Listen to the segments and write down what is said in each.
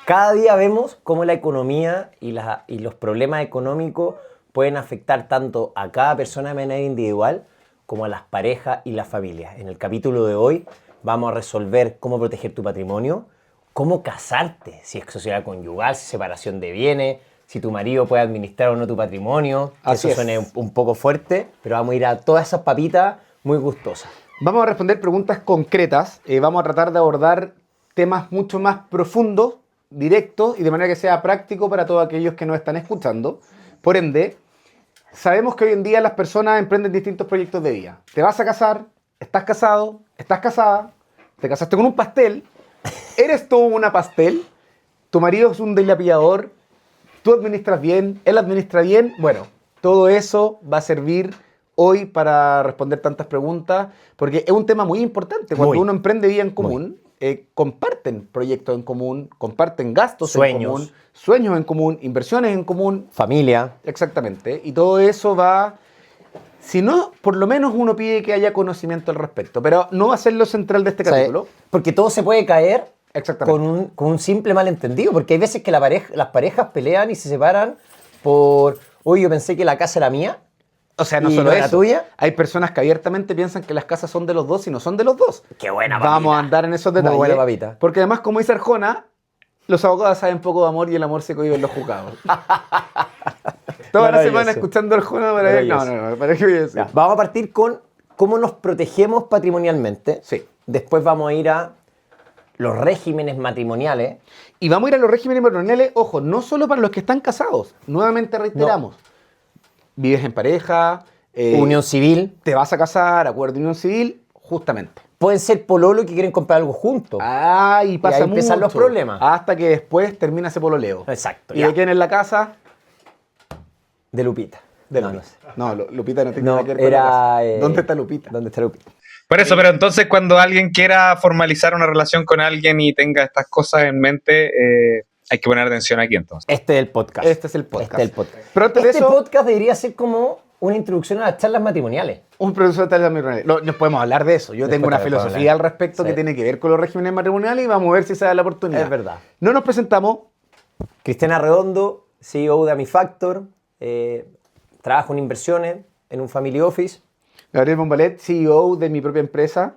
Cada día vemos cómo la economía y los problemas económicos pueden afectar tanto a cada persona de manera individual como a las parejas y las familias. En el capítulo de hoy vamos a resolver cómo proteger tu patrimonio, cómo casarte, si es sociedad conyugal, si es separación de bienes, si tu marido puede administrar o no tu patrimonio. Así eso suene un poco fuerte, pero vamos a ir a todas esas papitas muy gustosas. Vamos a responder preguntas concretas. Vamos a tratar de abordar temas mucho más profundos, directos y de manera que sea práctico para todos aquellos que nos están escuchando. Por ende, sabemos que hoy en día las personas emprenden distintos proyectos de vida. Te vas a casar, estás casado, estás casada, te casaste con un pastel, eres tú una pastel, tu marido es un dilapidador, tú administras bien, él administra bien. Bueno, todo eso va a servir hoy para responder tantas preguntas, porque es un tema muy importante. Cuando uno emprende vida en común, comparten proyectos en común, comparten gastos en común, sueños en común, inversiones en común. Familia. Exactamente. Y todo eso va... Si no, por lo menos uno pide que haya conocimiento al respecto. Pero no va a ser lo central de este capítulo. Porque todo se puede caer exactamente con un simple malentendido. Porque hay veces que las parejas pelean y se separan por... Oye, yo pensé que la casa era mía. O sea, no solo eso. Tuya. Hay personas que abiertamente piensan que las casas son de los dos y no son de los dos. ¡Qué buena papita! Vamos a andar en esos detalles. Muy buena papita. Porque además, como dice Arjona, los abogados saben poco de amor y el amor se cohibe en los juzgados. Toda la semana escuchando Arjona para ver... No, ¿para qué voy a decir? Ya, vamos a partir con cómo nos protegemos patrimonialmente. Sí. Después vamos a ir a los regímenes matrimoniales. Y vamos a ir a los regímenes matrimoniales, ojo, no solo para los que están casados. Nuevamente reiteramos. No. Vives en pareja, unión civil. Te vas a casar, acuerdo de unión civil, justamente. Pueden ser pololo que quieren comprar algo juntos. Y pasa y ahí empiezan mucho, los problemas. Hasta que después termina ese pololeo. Exacto. ¿Y de quién es la casa? De Lupita. No, Lupita no tiene nada que ver con la casa. ¿Dónde está Lupita? ¿Dónde está Lupita? Por eso, pero entonces cuando alguien quiera formalizar una relación con alguien y tenga estas cosas en mente, hay que poner atención aquí entonces. Este es el podcast. Este es el podcast. Pero este podcast debería ser como una introducción a las charlas matrimoniales. Un proceso de charlas matrimoniales. Nos podemos hablar de eso. Yo tengo una filosofía al respecto que tiene que ver con los regímenes matrimoniales y vamos a ver si se da la oportunidad. Es verdad. No nos presentamos. Cristiana Redondo, CEO de AmiFactor. Trabajo en inversiones en un family office. Gabriel Bombalet, CEO de mi propia empresa.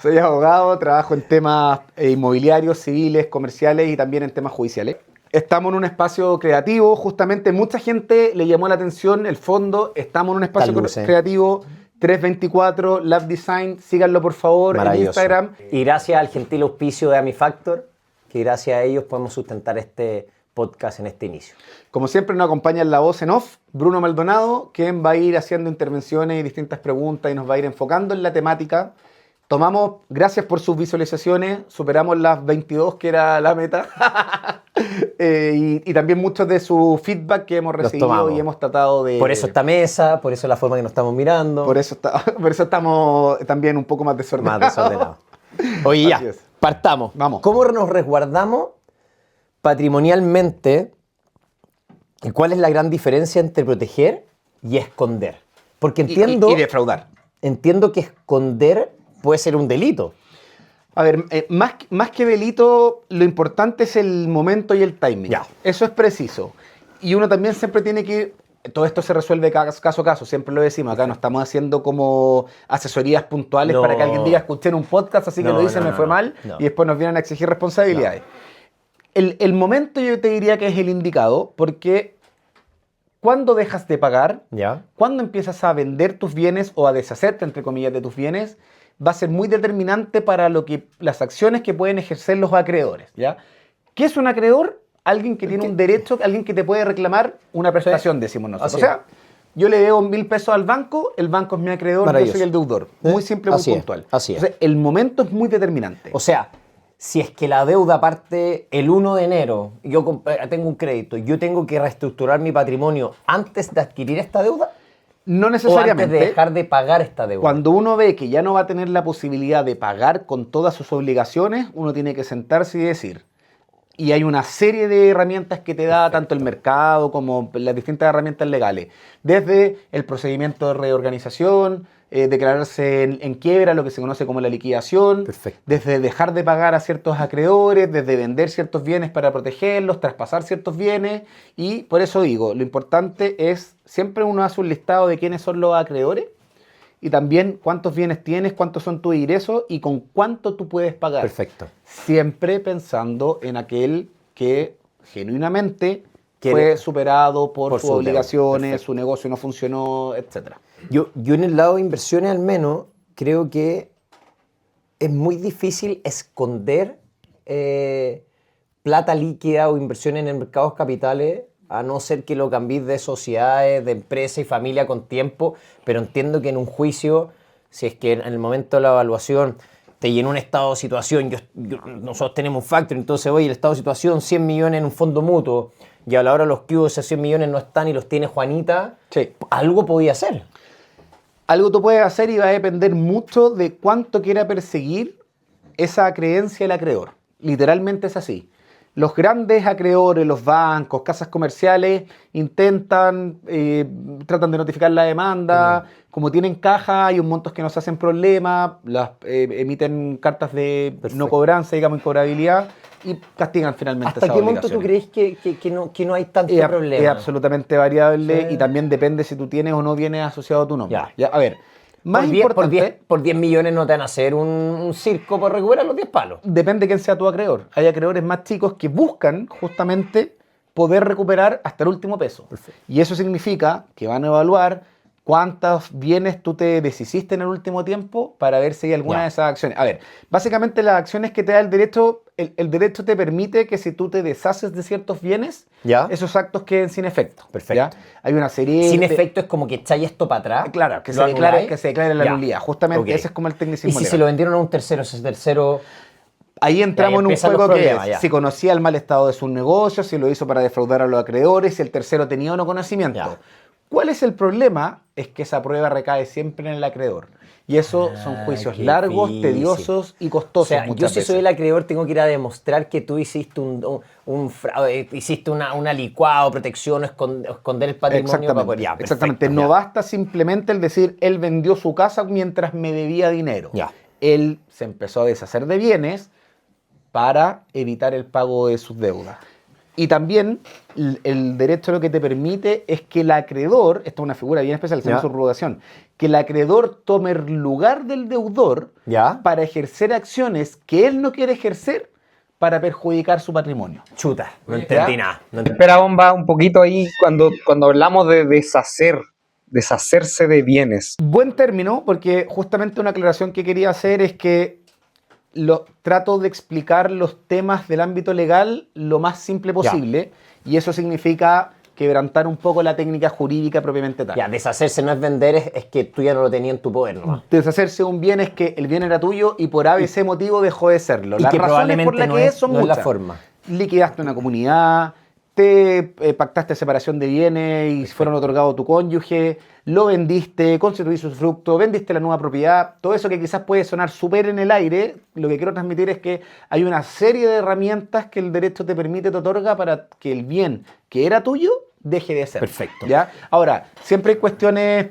Soy abogado, trabajo en temas inmobiliarios, civiles, comerciales y también en temas judiciales. Estamos en un espacio creativo, justamente mucha gente le llamó la atención el fondo. Estamos en un espacio creativo, 324 Lab Design, síganlo por favor en Instagram. Y gracias al gentil auspicio de AmiFactor, que gracias a ellos podemos sustentar este podcast en este inicio. Como siempre nos acompaña en la voz en off, Bruno Maldonado, quien va a ir haciendo intervenciones y distintas preguntas y nos va a ir enfocando en la temática. Gracias por sus visualizaciones, superamos las 22 que era la meta y también muchos de su feedback que hemos recibido y hemos tratado de... Por eso esta mesa, por eso la forma que nos estamos mirando. Por eso estamos también un poco más desordenados. Oye, ya, partamos. Vamos. ¿Cómo nos resguardamos patrimonialmente? ¿Y cuál es la gran diferencia entre proteger y esconder? Porque entiendo... Y defraudar. Entiendo que esconder puede ser un delito. A ver, más que delito, lo importante es el momento y el timing. Ya. Eso es preciso. Y uno también siempre tiene que ir... Todo esto se resuelve caso a caso, siempre lo decimos. Acá no estamos haciendo como asesorías puntuales para que alguien diga, escuché en un podcast, así que lo hice, me fue mal, y después nos vienen a exigir responsabilidades. El momento yo te diría que es el indicado, porque cuando dejas de pagar, cuando empiezas a vender tus bienes o a deshacerte, entre comillas, de tus bienes, va a ser muy determinante para las acciones que pueden ejercer los acreedores. ¿Ya? ¿Qué es un acreedor? Alguien que tiene un derecho, alguien que te puede reclamar una prestación, decimos nosotros. O sea, yo le debo 1.000 pesos al banco, el banco es mi acreedor, yo soy el deudor. Muy simple, muy puntual. Así es. Entonces, el momento es muy determinante. O sea, si es que la deuda parte el 1 de enero, yo tengo un crédito, yo tengo que reestructurar mi patrimonio antes de adquirir esta deuda. No necesariamente. O antes de dejar de pagar esta deuda. Cuando uno ve que ya no va a tener la posibilidad de pagar con todas sus obligaciones, uno tiene que sentarse y decir, y hay una serie de herramientas que te da tanto el mercado como las distintas herramientas legales, desde el procedimiento de reorganización, declararse en quiebra, lo que se conoce como la liquidación, Perfecto. desde dejar de pagar a ciertos acreedores, desde vender ciertos bienes para protegerlos, traspasar ciertos bienes, y por eso digo, lo importante es, siempre uno hace un listado de quiénes son los acreedores, y también cuántos bienes tienes, cuántos son tus ingresos y con cuánto tú puedes pagar. Perfecto. Siempre pensando en aquel que genuinamente Quiere- fue superado por por sus su deuda. obligaciones, Perfecto. su negocio no funcionó, etc. Yo en el lado de inversiones al menos creo que es muy difícil esconder plata líquida o inversiones en mercados capitales, a no ser que lo cambies de sociedades, de empresa y familia con tiempo, pero entiendo que en un juicio, si es que en el momento de la evaluación te llenó un estado de situación, nosotros tenemos un factor, entonces oye, el estado de situación, 100 millones en un fondo mutuo, y a la hora los que hubo esos 100 millones no están y los tiene Juanita, Sí. algo podía hacer. Algo tú puedes hacer y va a depender mucho de cuánto quiera perseguir esa creencia del acreedor. Literalmente es así. Los grandes acreedores, los bancos, casas comerciales, tratan de notificar la demanda. Como tienen caja, hay un montos que no se hacen problema, emiten cartas de Perfecto. no cobranza, digamos, incobrabilidad, y castigan finalmente ¿Hasta esas qué punto tú obligaciones. crees que no hay tanto Es problema? absolutamente variable Sí. y también depende si tú tienes o no vienes asociado a tu nombre. Ya. A ver, más Por 10, importante, por 10 millones no te van a hacer un circo por recuperar los 10 palos. depende quién sea tu acreedor. Hay acreedores más chicos que buscan justamente poder recuperar hasta el último peso. Perfecto. Y eso significa que van a evaluar cuántos bienes tú te deshiciste en el último tiempo para ver si hay alguna Ya. de esas acciones. A ver, básicamente las acciones que te da el derecho, el derecho te permite que si tú te deshaces de ciertos bienes, Ya. esos actos queden sin efecto. Perfecto. ¿Ya? Hay una serie Sin de... efecto es como que echáis esto para atrás. Claro, que lo se declare la Ya. nulidad. Justamente Ok. ese es como el Y tecnicismo si legal. se lo vendieron a un tercero, ese tercero... Ahí entramos en un empiezan los juego que problemas, es ya. si conocía el mal estado de sus negocios, si lo hizo para defraudar a los acreedores, si el tercero tenía o no conocimiento. Ya. ¿Cuál es el problema? Es que esa prueba recae siempre en el acreedor. Y eso son juicios qué largos, difícil. tediosos y O costosos sea, yo muchas si soy veces. el acreedor tengo que ir a demostrar que tú hiciste un fraude, hiciste una licuado, protección, esconder el patrimonio para poder... Ya, Exactamente. perfecto, No ya. basta simplemente el decir, él vendió su casa mientras me debía dinero. Ya. Él se empezó a deshacer de bienes para evitar el pago de sus deudas. Y también el derecho lo que te permite es que el acreedor, esta es una figura bien especial, se llama Ya. subrogación, que el acreedor tome el lugar del deudor Ya. para ejercer acciones que él no quiere ejercer para perjudicar su patrimonio. Chuta, no Oye, entendí ¿ya? nada. No entendí. Espera, bomba, un poquito ahí cuando hablamos de deshacerse de bienes. Buen término, porque justamente una aclaración que quería hacer es que trato de explicar los temas del ámbito legal lo más simple posible, y eso significa quebrantar un poco la técnica jurídica propiamente tal. Ya, deshacerse no es vender, es que tú ya no lo tenías en tu poder nomás. Deshacerse de un bien es que el bien era tuyo y por ABC motivo dejó de serlo. Y Las que razones por probablemente las no que es- son no es la muchas. forma. Liquidaste una comunidad, te pactaste separación de bienes y fueron otorgados a tu cónyuge, lo vendiste, constituiste usufructo, vendiste la nueva propiedad, todo eso que quizás puede sonar súper en el aire, lo que quiero transmitir es que hay una serie de herramientas que el derecho te permite, te otorga para que el bien que era tuyo deje de ser. Perfecto. ¿Ya? Ahora, siempre hay cuestiones,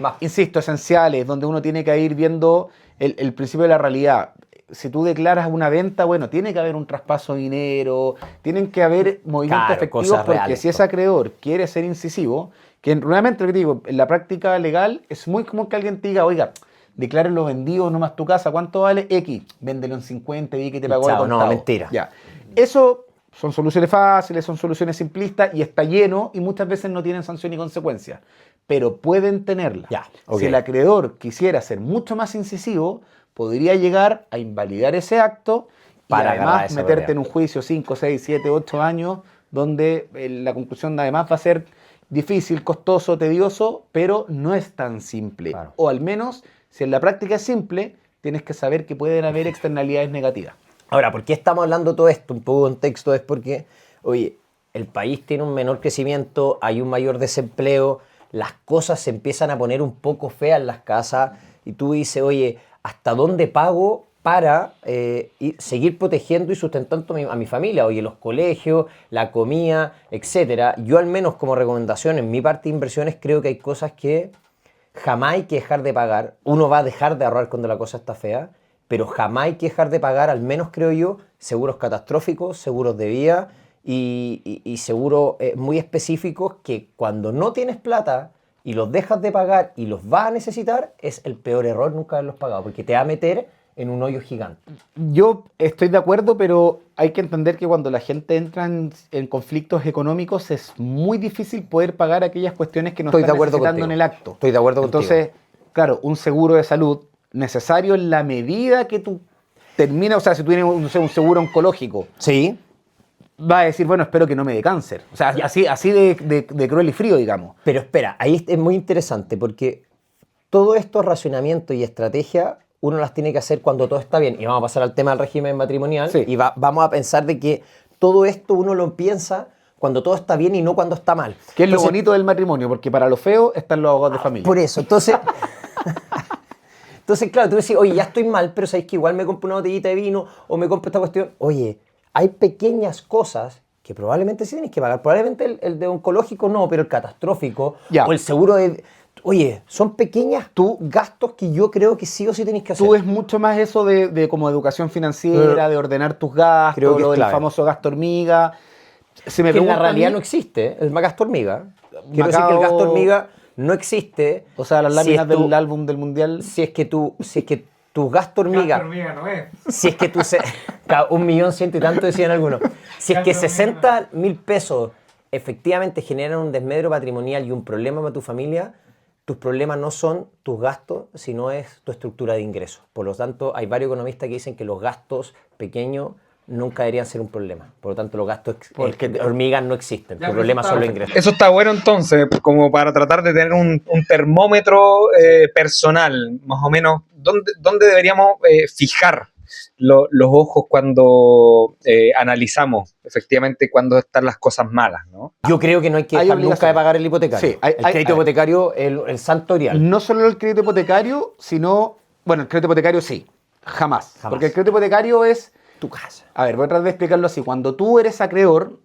Va. insisto, esenciales, donde uno tiene que ir viendo el principio de la realidad. Si tú declaras una venta, bueno, tiene que haber un traspaso de dinero, tienen que haber movimientos Claro, efectivos, cosas porque reales, si ese acreedor quiere ser incisivo, que nuevamente lo que te digo, en la práctica legal es muy común que alguien te diga, oiga, declárenlo vendido, nomás tu casa, ¿cuánto vale? X, véndelo en 50, di que te pagó de Chao, no, contado. mentira. Ya. Eso son soluciones fáciles, son soluciones simplistas y está lleno y muchas veces no tienen sanción ni consecuencia, pero pueden tenerla. Ya, ok. Si el acreedor quisiera ser mucho más incisivo, podría llegar a invalidar ese acto Para y agarrar además esa meterte pelea. en un juicio 5, 6, 7, 8 años, donde la conclusión además va a ser difícil, costoso, tedioso, pero no es tan simple. Claro. O al menos, si en la práctica es simple, tienes que saber que pueden haber externalidades negativas. Ahora, ¿por qué estamos hablando todo esto? Un poco de contexto es porque, oye, el país tiene un menor crecimiento, hay un mayor desempleo, las cosas se empiezan a poner un poco feas en las casas y tú dices, oye, ¿hasta dónde pago para seguir protegiendo y sustentando a mi familia? Oye, los colegios, la comida, etcétera. Yo al menos como recomendación en mi parte de inversiones creo que hay cosas que jamás hay que dejar de pagar. Uno va a dejar de ahorrar cuando la cosa está fea, pero jamás hay que dejar de pagar, al menos creo yo, seguros catastróficos, seguros de vida y seguros muy específicos que cuando no tienes plata y los dejas de pagar y los vas a necesitar, es el peor error nunca haberlos pagado, porque te va a meter en un hoyo gigante. Yo estoy de acuerdo, pero hay que entender que cuando la gente entra en conflictos económicos es muy difícil poder pagar aquellas cuestiones que no Estoy de están acuerdo necesitando contigo. en el acto. Estoy de acuerdo contigo. Entonces, claro, un seguro de salud necesario en la medida que tú terminas, o sea, si tú tienes no sé, un seguro oncológico, Sí, va a decir, bueno, espero que no me dé cáncer. O sea, así de cruel y frío, digamos. pero espera, ahí es muy interesante porque todo esto racionamiento y estrategia uno las tiene que hacer cuando todo está bien. Y vamos a pasar al tema del régimen matrimonial Sí. y vamos a pensar de que todo esto uno lo piensa cuando todo está bien y no cuando está mal. Que es lo Entonces, bonito del matrimonio, porque para lo feo están los abogados de familia. por eso, entonces... Entonces, claro, tú decís, oye, ya estoy mal, pero sabéis que igual me compro una botellita de vino o me compro esta cuestión. Oye, hay pequeñas cosas que probablemente sí tienes que pagar. Probablemente el de oncológico no, pero el catastrófico Ya. o el seguro de... Oye, son pequeñas gastos que yo creo que sí o sí tenés que hacer. Tú es mucho más eso de como educación financiera, de ordenar tus gastos, Creo que es lo del clave. famoso gasto hormiga. Si me que en la preguntan a realidad mí, no existe, el gasto hormiga. Quiero decir que Macao- el gasto hormiga no existe. o sea, las si láminas es tu- del álbum del mundial. Si es que tu gasto hormiga... no es. Si es que tú... 1.100.000 y tanto decían algunos. Si es que 60.000 pesos efectivamente generan un desmedro patrimonial y un problema para tu familia, tus problemas no son tus gastos, sino es tu estructura de ingresos. Por lo tanto, hay varios economistas que dicen que los gastos pequeños nunca deberían ser un problema. Por lo tanto, los gastos hormigas no existen. Tu problema son los ingresos. Eso está bueno entonces, como para tratar de tener un termómetro personal, más o menos, ¿dónde deberíamos fijar los ojos cuando analizamos efectivamente cuándo están las cosas malas, ¿no? Yo creo que no hay que Hay dejar nunca obligación. de pagar el hipotecario. Sí, hay- el crédito hipotecario, el santo grial. No solo el crédito hipotecario, sino... Bueno, el crédito hipotecario sí, jamás. Porque el crédito hipotecario es... Tu casa. A ver, voy a tratar de explicarlo así. Cuando tú eres acreedor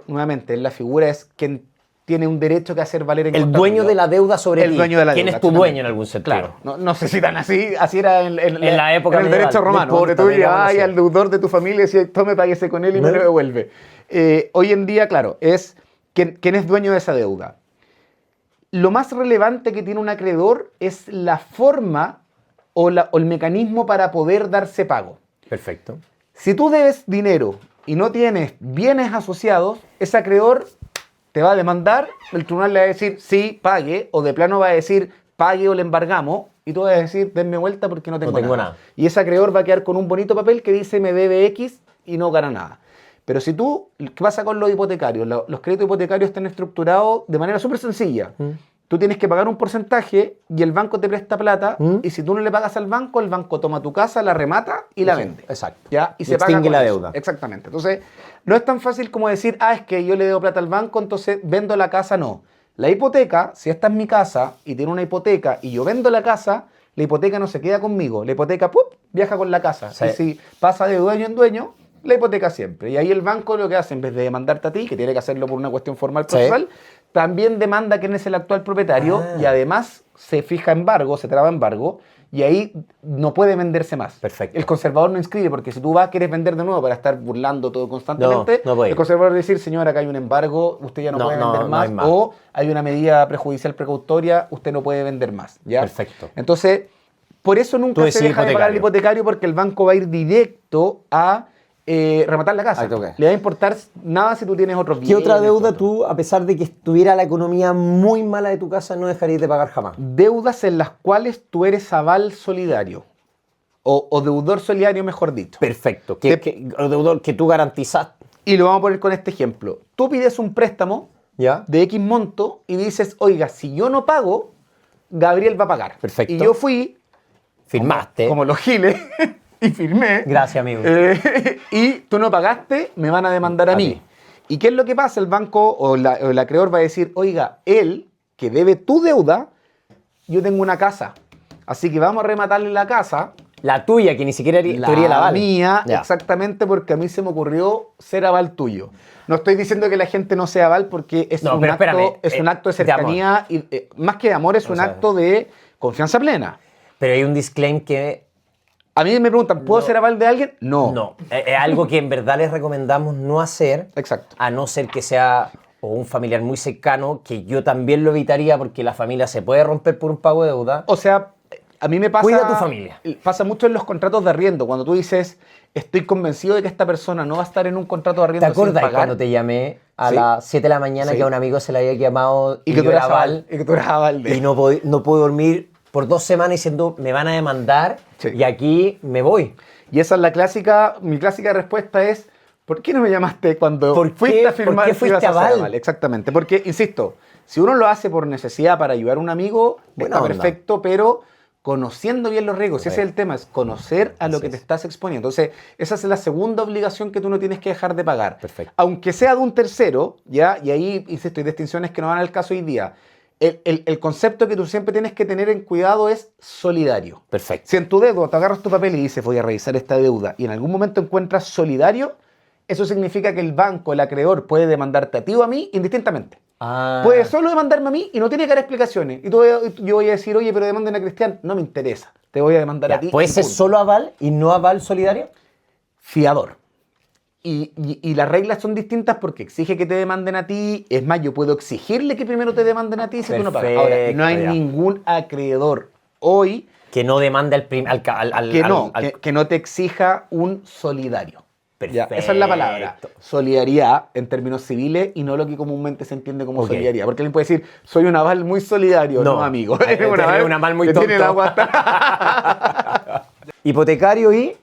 nuevamente, la figura es quien tiene un derecho que hacer valer en El contra dueño tuyo. de la deuda sobre El ti. dueño de la ¿Quién deuda, es tu exactamente. dueño en algún sentido? Claro, no sé si tan así era en la época en el medieval, derecho no romano, importa, donde tú digámoslo llevabas así. al deudor de tu familia y decías, tome, páguese con él y me lo devuelve. Hoy en día, claro, es quién es dueño de esa deuda. Lo más relevante que tiene un acreedor es la forma o el mecanismo para poder darse pago. Perfecto. Si tú debes dinero y no tienes bienes asociados, ese acreedor te va a demandar, el tribunal le va a decir sí, pague, o de plano va a decir pague o le embargamos, y tú vas a decir denme vuelta porque no tengo nada. Y ese acreedor va a quedar con un bonito papel que dice me debe X y no gana nada. Pero si tú, ¿qué pasa con los hipotecarios? Los créditos hipotecarios están estructurados de manera súper sencilla. Tú tienes que pagar un porcentaje y el banco te presta plata, y si tú no le pagas al banco, el banco toma tu casa, la remata y la vende. Exacto. ¿Ya? Y Y se paga extingue con la eso. deuda. Exactamente. Entonces, no es tan fácil como decir, es que yo le debo plata al banco, entonces vendo la casa. No. La hipoteca, si esta es mi casa y tiene una hipoteca y yo vendo la casa, la hipoteca no se queda conmigo. La hipoteca, ¡pup!, viaja con la casa. Sí. Y si pasa de dueño en dueño, la hipoteca siempre. Y ahí el banco lo que hace, en vez de demandarte a ti, que tiene que hacerlo por una cuestión formal Sí. procesal, también demanda quién es el actual propietario y además se fija embargo, se traba embargo, y ahí no puede venderse más. Perfecto. El conservador no inscribe, porque si tú vas, quieres vender de nuevo para estar burlando todo constantemente, No puede. el conservador va a decir, señora, acá hay un embargo, usted ya no puede vender no más, hay más. o hay una medida prejudicial precautoria, usted no puede vender más. ¿ya? Perfecto. Entonces, por eso Tú nunca se decís deja de pagar el hipotecario, porque el banco va a ir directo a rematar la casa. Ah, ok. Le va a importar nada si tú tienes otros ¿Qué bienes. otra deuda otro. tú, a pesar de que estuviera la economía muy mala de tu casa, no dejarías de pagar jamás? Deudas en las cuales tú eres aval solidario. O deudor solidario, mejor dicho. Perfecto. Te- El deudor que tú garantizas, Y lo vamos a poner con este ejemplo. Tú pides un préstamo ¿ya? de X monto y dices, oiga, si yo no pago, Gabriel va a pagar. Perfecto. Y yo fui, Firmaste. como los giles, y firmé. Gracias, amigo. Y tú no pagaste, me van a demandar a mí. ti. ¿Y qué es lo que pasa? El banco o el acreedor va a decir, oiga, él, que debe tu deuda, yo tengo una casa. Así que vamos a rematarle la casa La tuya, que ni siquiera tú eres el La aval. mía, Ya. exactamente, porque a mí se me ocurrió ser aval tuyo. No estoy diciendo que la gente no sea aval porque es, No, un, pero acto, espérame, es un acto de de amor. cercanía, y, más que de amor, es O un sea, acto de confianza plena. Pero hay un disclaimer que A mí me preguntan, ¿puedo No. ser aval de alguien? No. no. Es algo que en verdad les recomendamos no hacer. Exacto. A no ser que sea o un familiar muy cercano, que yo también lo evitaría porque la familia se puede romper por un pago de deuda. O sea, a mí me pasa... Cuida a tu familia. Pasa mucho en los contratos de arriendo. Cuando tú dices, estoy convencido de que esta persona no va a estar en un contrato de ¿Te arriendo sin acuerdas pagar? cuando te llamé a Sí. las 7 de la mañana Sí. que a un amigo se le había llamado Y que yo tú era eras aval? aval. Y que tú eras aval de... Y no puedo dormir por 2 semanas diciendo me van a demandar Sí. y aquí me voy. Y esa es la clásica, mi clásica respuesta es, ¿por qué no me llamaste cuando ¿Por fuiste qué- a firmar por qué que fuiste ibas a ser aval? Exactamente, porque, insisto, si uno lo hace por necesidad para ayudar a un amigo, Buena está onda. perfecto, pero conociendo bien los riesgos, ese es el tema, es conocer a lo Así que te es. estás exponiendo. Entonces, esa es la segunda obligación que tú no tienes que dejar de pagar. Perfecto. Aunque sea de un tercero, ¿ya? Y ahí, insisto, hay distinciones que no van al caso hoy día. El concepto que tú siempre tienes que tener en cuidado es solidario. Perfecto. Si en tu dedo te agarras tu papel y dices voy a revisar esta deuda y en algún momento encuentras solidario, eso significa que el banco, el acreedor, puede demandarte a ti o a mí indistintamente. Ah, Puede solo demandarme a mí y no tiene que dar explicaciones. Y yo voy a decir, oye, pero demanden a Cristian. No me interesa. Te voy a demandar ya, a ti. ¿puede y ser punto. solo aval y no aval solidario? Fiador. Y las reglas son distintas porque exige que te demanden a ti. Es más, yo puedo exigirle que primero te demanden a ti si tú no pagas. Ahora, no hay Perfecto, ya. ningún acreedor hoy Que no demande al que no, que no te exija un solidario. Ya, esa es la palabra. Perfecto. Solidaridad en términos civiles y no lo que comúnmente se entiende como Ok. solidaridad. Porque alguien puede decir, soy un aval muy solidario. No, No. amigo. Eres un aval muy que tiene el tonto. agua hasta... Hipotecario y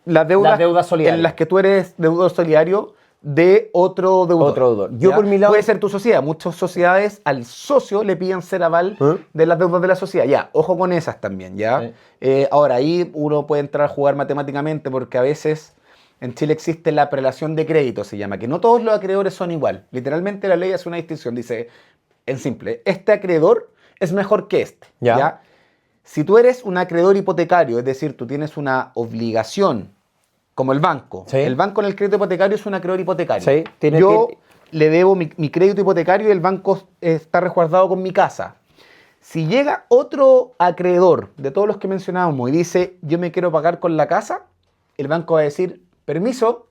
Las deudas Las deudas solidarias. en las que tú eres deudor solidario de otro deudor. Otro deudor. Yo ¿Ya? por mi lado- Puede ser tu sociedad. Muchas sociedades al socio le piden ser aval ¿Eh? de las deudas de la sociedad. Ya, ojo con esas también, ¿ya? Sí. Ahora, ahí uno puede entrar a jugar matemáticamente porque a veces en Chile existe la prelación de crédito, se llama, que no todos los acreedores son igual. Literalmente la ley hace una distinción. Dice, en simple, este acreedor es mejor que este, Ya. ¿ya? Si tú eres un acreedor hipotecario, es decir, tú tienes una obligación, como el banco. Sí. El banco en el crédito hipotecario es un acreedor hipotecario. Sí, Yo le debo mi crédito hipotecario y el banco está resguardado con mi casa. Si llega otro acreedor de todos los que mencionábamos y dice, yo me quiero pagar con la casa, el banco va a decir, permiso,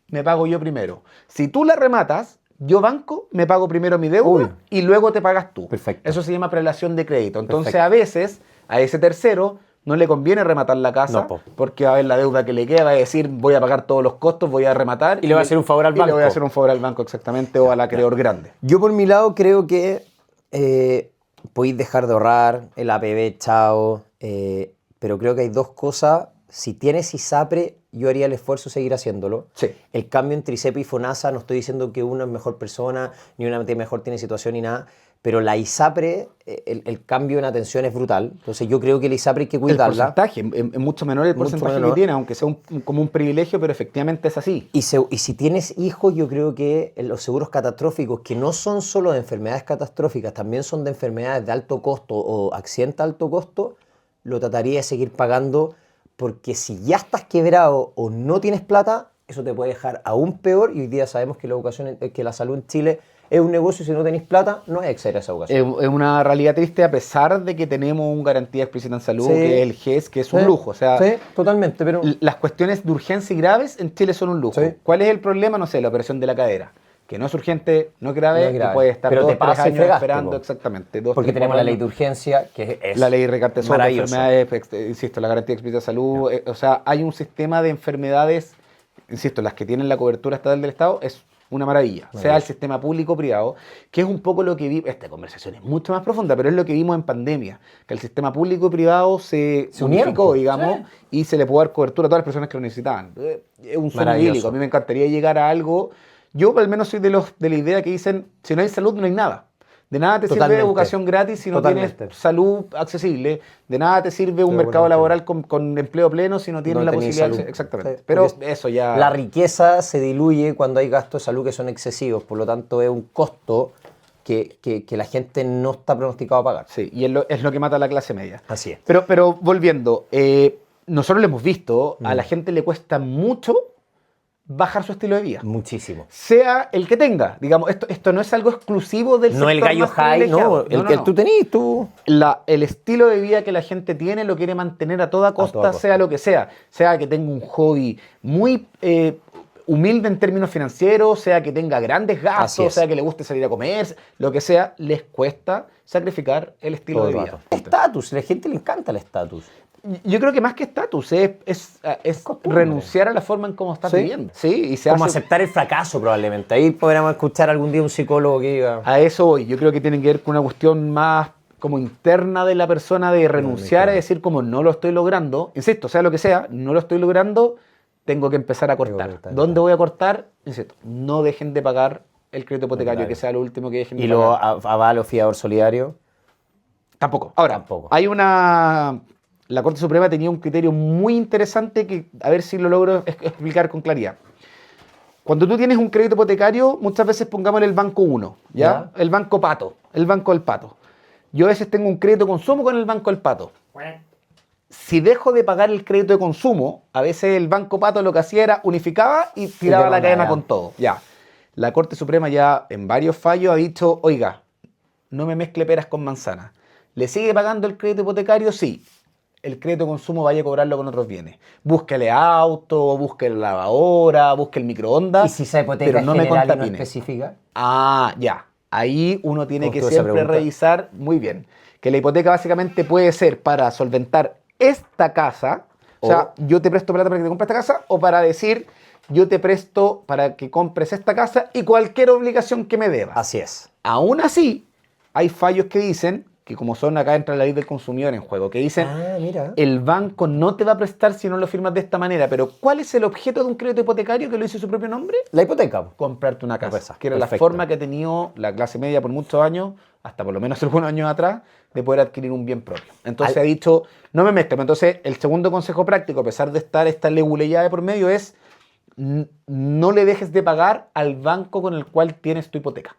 me pago yo primero. Si tú la rematas, yo banco, me pago primero mi deuda Uy. y luego te pagas tú. Perfecto. Eso se llama prelación de crédito. Entonces, Perfecto. a veces, a ese tercero no le conviene rematar la casa No, po. porque va a ver la deuda que le queda, va a decir, voy a pagar todos los costos, voy a rematar. Y le va a hacer un favor al y le voy banco. a hacer un favor al banco, exactamente, o al acreedor grande. Yo por mi lado creo que podéis dejar de ahorrar, el APB, chao, pero creo que hay dos cosas. Si tienes ISAPRE, yo haría el esfuerzo de seguir haciéndolo. Sí. El cambio entre ISEP y FONASA, no estoy diciendo que uno es mejor persona, ni una mejor tiene situación ni nada, pero la ISAPRE, el cambio en atención es brutal. Entonces yo creo que la ISAPRE hay que El cuidarla. porcentaje, es mucho menor el Mucho porcentaje menor. que tiene, aunque sea como un privilegio, pero efectivamente es así. Y si tienes hijos, yo creo que los seguros catastróficos, que no son solo de enfermedades catastróficas, también son de enfermedades de alto costo o accidentes de alto costo, lo trataría de seguir pagando, porque si ya estás quebrado o no tienes plata, eso te puede dejar aún peor. Y hoy día sabemos que la educación, que la salud en Chile es un negocio y si no tenéis plata, no hay acceder a esa educación. Es una realidad triste a pesar de que tenemos un garantía explícita en salud, Sí. que es el GES, que es un Sí, lujo. O sea, sí, totalmente, pero... las cuestiones de urgencia y graves en Chile son un lujo. Sí. ¿Cuál es el problema? No sé, la operación de la cadera. Que no es urgente, no es grave, No es grave. y puede estar Pero 2 te 3 pasa y años fregaste, esperando, po. exactamente. 2, Porque 3, tenemos 4 la ley años. de urgencia, que es La ley Ricardo Soto, maravillosa. enfermedades, insisto, la garantía explícita de salud. O sea, hay un sistema de enfermedades, insisto, las que tienen la cobertura estatal del Estado, es una maravilla. Sea el sistema público o privado, que es un poco lo que vimos, esta conversación es mucho más profunda, pero es lo que vimos en pandemia, que el sistema público y privado se unieron, unificó, po. digamos, y se le pudo dar cobertura a todas las personas que lo necesitaban. Es un sueño Maravilloso. idílico. A mí me encantaría llegar a algo. Yo al menos soy de la idea que dicen, si no hay salud, no hay nada. De nada te sirve Totalmente. educación gratis si no Totalmente. tienes salud accesible. De nada te sirve un Estoy de mercado acuerdo laboral con empleo pleno si no tienes No la tenés posibilidad. salud. Exactamente. Sí, Pero porque eso ya... La riqueza se diluye cuando hay gastos de salud que son excesivos, por lo tanto es un costo que la gente no está pronosticado a pagar. Sí, y es lo que mata a la clase media. Así es. Pero volviendo, nosotros lo hemos visto, a la gente le cuesta mucho bajar su estilo de vida. Muchísimo. Sea el que tenga. Digamos, esto no es algo exclusivo del No el sector gallo más high, privilegiado. no, el que tú tenés, tú. El estilo de vida que la gente tiene lo quiere mantener a toda costa, toda costa. sea lo que sea. Sea que tenga un hobby muy humilde en términos financieros, sea que tenga grandes Así gastos, es. sea que le guste salir a comer, lo que sea, les cuesta sacrificar el estilo Todo de el vida. rato. Estatus, a la gente le encanta el estatus. Yo creo que más que estatus es Costumbre. renunciar a la forma en cómo estás Sí. viviendo. Sí, y se Como hace- aceptar el fracaso, probablemente. Ahí podríamos escuchar algún día un psicólogo que diga. A eso voy. Yo creo que tiene que ver con una cuestión más como interna de la persona de renunciar a decir como no lo estoy logrando. Insisto, sea lo que sea, no lo estoy logrando, tengo que empezar a cortar. cortar. ¿Dónde voy a cortar? Insisto, no dejen de pagar el crédito hipotecario, que sea lo último que dejen de Y lo pagar. avalo fiador solidario. Tampoco. Ahora, Tampoco. hay una... La Corte Suprema tenía un criterio muy interesante que a ver si lo logro explicar con claridad. Cuando tú tienes un crédito hipotecario, muchas veces pongámosle el banco 1, ¿ya? El banco pato, el banco del pato. Yo a veces tengo un crédito de consumo con el banco del pato. Si dejo de pagar el crédito de consumo, a veces el banco pato lo que hacía era unificaba y tiraba la cadena con todo. Ya. La Corte Suprema ya en varios fallos ha dicho, oiga, no me mezcle peras con manzanas. ¿Le sigue pagando el crédito hipotecario? Sí. El crédito de consumo vaya a cobrarlo con otros bienes. Búsquele auto, busque la lavadora, busque el microondas. ¿Y si esa hipoteca pero es no me general y no contamine. específica? Ah, ya. Ahí uno tiene ¿Cómo que estuvo esa siempre pregunta? revisar muy bien. Que la hipoteca básicamente puede ser para solventar esta casa. O sea, yo te presto plata para que te compres esta casa. O para decir, yo te presto para que compres esta casa y cualquier obligación que me debas. Así es. Aún así, hay fallos que dicen, que como son acá entra la ley del consumidor en juego, que dicen, Mira. el banco no te va a prestar si no lo firmas de esta manera. Pero ¿cuál es el objeto de un crédito hipotecario que lo dice su propio nombre? La hipoteca. Comprarte una casa, casa, que era la perfecto. forma que ha tenido la clase media por muchos años, hasta por lo menos algunos años atrás, de poder adquirir un bien propio. Entonces ha dicho, no me mezcles. Entonces, el segundo consejo práctico, a pesar de estar esta leguleyada de por medio, es no le dejes de pagar al banco con el cual tienes tu hipoteca.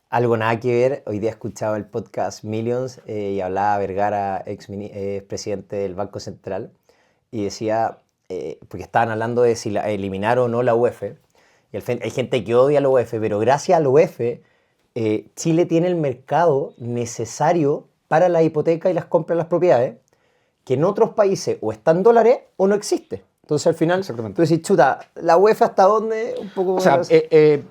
Algo nada que ver. Hoy día he escuchado el podcast Millions y hablaba Vergara, presidente del Banco Central, y decía, porque estaban hablando de si eliminar o no la UEF. Y hay gente que odia la UEF, pero gracias a la UEF, Chile tiene el mercado necesario para la hipoteca y las compras de las propiedades, que en otros países o está en dólares o no existe. Entonces al final, Exactamente. tú decís, chuta, ¿la UEF hasta dónde? Un poco O sea, más.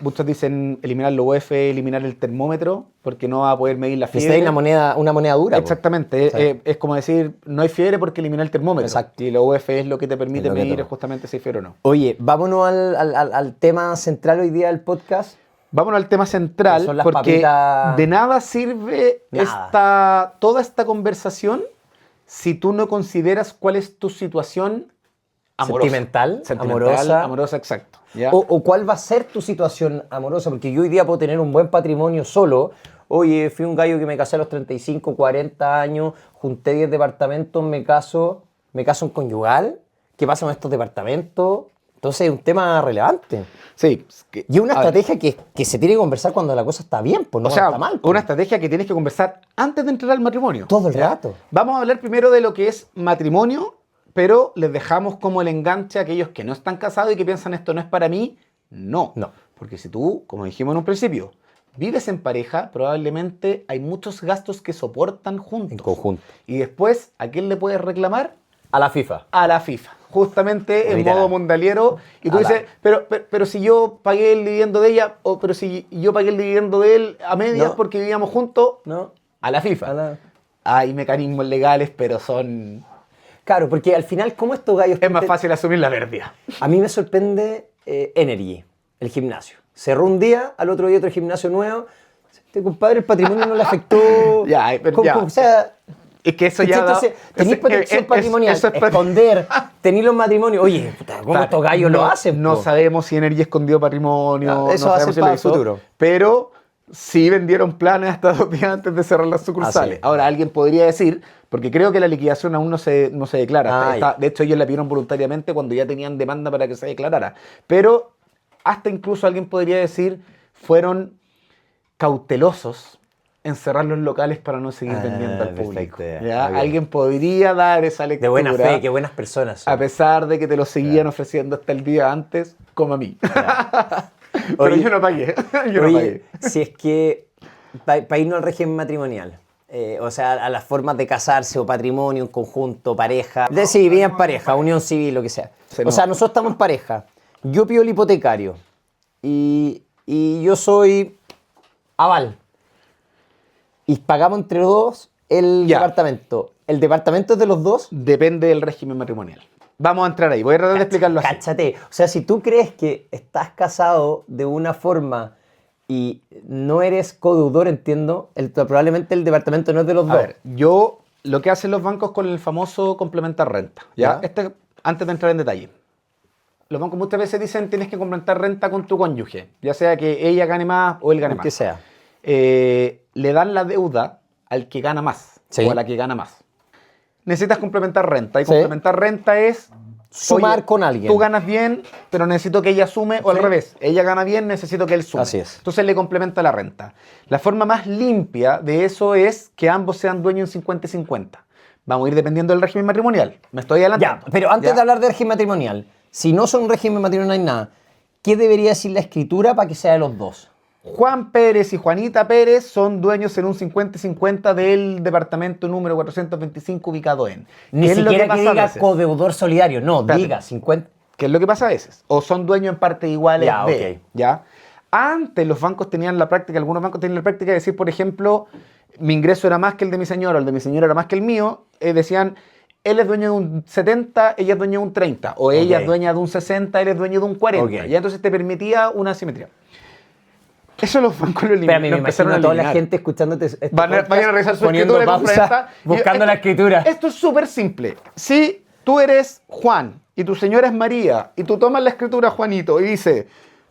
muchos dicen eliminar la UEF, eliminar el termómetro, porque no va a poder medir la fiebre. Necesitáis una moneda dura. po. Exactamente, Sí. es como decir, no hay fiebre porque eliminar el termómetro. Exacto. Y la UEF es lo que te permite Es lo que medir te- justamente si hay fiebre o no. Oye, vámonos al tema central hoy día del podcast. Vámonos al tema central, Que son las porque papitas- de nada sirve Nada. toda esta conversación si tú no consideras cuál es tu situación amorosa. Sentimental, Sentimental, amorosa. exacto. ¿ya? O cuál va a ser tu situación amorosa, porque yo hoy día puedo tener un buen patrimonio solo. Oye, fui un gallo que me casé a los 35, 40 años, junté 10 departamentos, me caso en conyugal. ¿Qué pasa con estos departamentos? Entonces es un tema relevante. Sí. Y es una a ver, estrategia que se tiene que conversar cuando la cosa está bien, pues no o sea, cuando está mal. pues. una estrategia que tienes que conversar antes de entrar al matrimonio. Todo el ¿ya? rato. Vamos a hablar primero de lo que es matrimonio, pero les dejamos como el enganche a aquellos que no están casados y que piensan esto no es para mí. No. No. Porque si tú, como dijimos en un principio, vives en pareja, probablemente hay muchos gastos que soportan juntos. En conjunto. Y después, ¿a quién le puedes reclamar? A la FIFA. A la FIFA. Justamente en Literal. modo mundaliero. Y tú A la- dices, pero si yo pagué el dividendo de ella, o pero si yo pagué el dividendo de él a medias No. porque vivíamos juntos, ¿No? a la FIFA. A la- Hay mecanismos legales, pero son... Claro, porque al final, ¿cómo estos gallos... Es más fácil asumir la pérdida. A mí me sorprende Energy, el gimnasio. Cerró un día, al otro día otro gimnasio nuevo. Este compadre, el patrimonio no le afectó. Ya, pero ya. O sea, Es que eso ya... entonces, tenéis protección patrimonial, eso es esconder, tenéis los matrimonios. Oye, puta, ¿cómo Claro, estos gallos lo hacen? No po? sabemos si Energy escondió patrimonio. Ah, eso no va a sabemos ser si lo para el hizo, futuro. Pero sí vendieron planes hasta 2 días antes de cerrar las sucursales. Así es. Ahora, alguien podría decir, porque creo que la liquidación aún no se declara. Ah, ya. De hecho, ellos la pidieron voluntariamente cuando ya tenían demanda para que se declarara. Pero hasta incluso alguien podría decir, fueron cautelosos encerrarlos en locales para no seguir vendiendo al público. perfecto, ¿Ya? muy bien. Alguien podría dar esa lectura. De buena fe, qué buenas personas son. A pesar de que te lo seguían ofreciendo hasta el día antes, como a mí. Pero Oye, yo no pagué. Yo no Oye, pagué. si es que, para irnos al régimen matrimonial, o sea, a las formas de casarse o patrimonio en conjunto, pareja, sí, bien pareja, unión civil, lo que sea. O sea, nosotros estamos en pareja. Yo pido el hipotecario y yo soy aval. Y pagamos entre los dos el Ya. departamento. ¿El departamento es de los dos? Depende del régimen matrimonial. Vamos a entrar ahí. Voy a tratar de explicarlo así. Cáchate. O sea, si tú crees que estás casado de una forma y no eres codeudor, entiendo, probablemente el departamento no es de los A dos. ver, yo lo que hacen los bancos con el famoso complementar renta. ¿Ya? Ya. Antes de entrar en detalle. Los bancos muchas veces dicen tienes que complementar renta con tu cónyuge, ya sea que ella gane más o él gane El más. que sea. Le dan la deuda al que gana más Sí. o a la que gana más. Necesitas complementar renta y Sí. complementar renta es Sumar oye, con alguien. Tú ganas bien, pero necesito que ella sume o al Sí. revés. Ella gana bien, necesito que él sume. Así es. Entonces le complementa la renta. La forma más limpia de eso es que ambos sean dueños en 50 y 50. Vamos a ir dependiendo del régimen matrimonial. Me estoy Ya, adelantando. pero antes ¿Ya? de hablar de régimen matrimonial, si no son un régimen matrimonial no hay nada, ¿qué debería decir la escritura para que sea de los dos? Juan Pérez y Juanita Pérez son dueños en un 50 y 50 del departamento número 425 ubicado en. Ni ¿Qué es lo siquiera que pasa a diga veces? codeudor solidario, no, Espérate. diga 50. ¿Qué es lo que pasa a veces? O son dueños en partes iguales Ya, de, ok. ¿ya? Antes los bancos tenían la práctica, algunos bancos tenían la práctica de decir, por ejemplo, mi ingreso era más que el de mi señora, o el de mi señora era más que el mío, decían, él es dueño de un 70, ella es dueña de un 30, o ella Ok. es dueña de un 60, él es dueño de un 40, Ok. y entonces te permitía una asimetría. Eso los bancos lo Espérame, me empezaron imagino a toda la eliminar. gente escuchándote este Vayan podcast, a revisar su poniendo escritura y pausa, complementa. buscando la escritura. Esto es súper simple. Si tú eres Juan y tu señora es María y tú tomas la escritura Juanito y dice...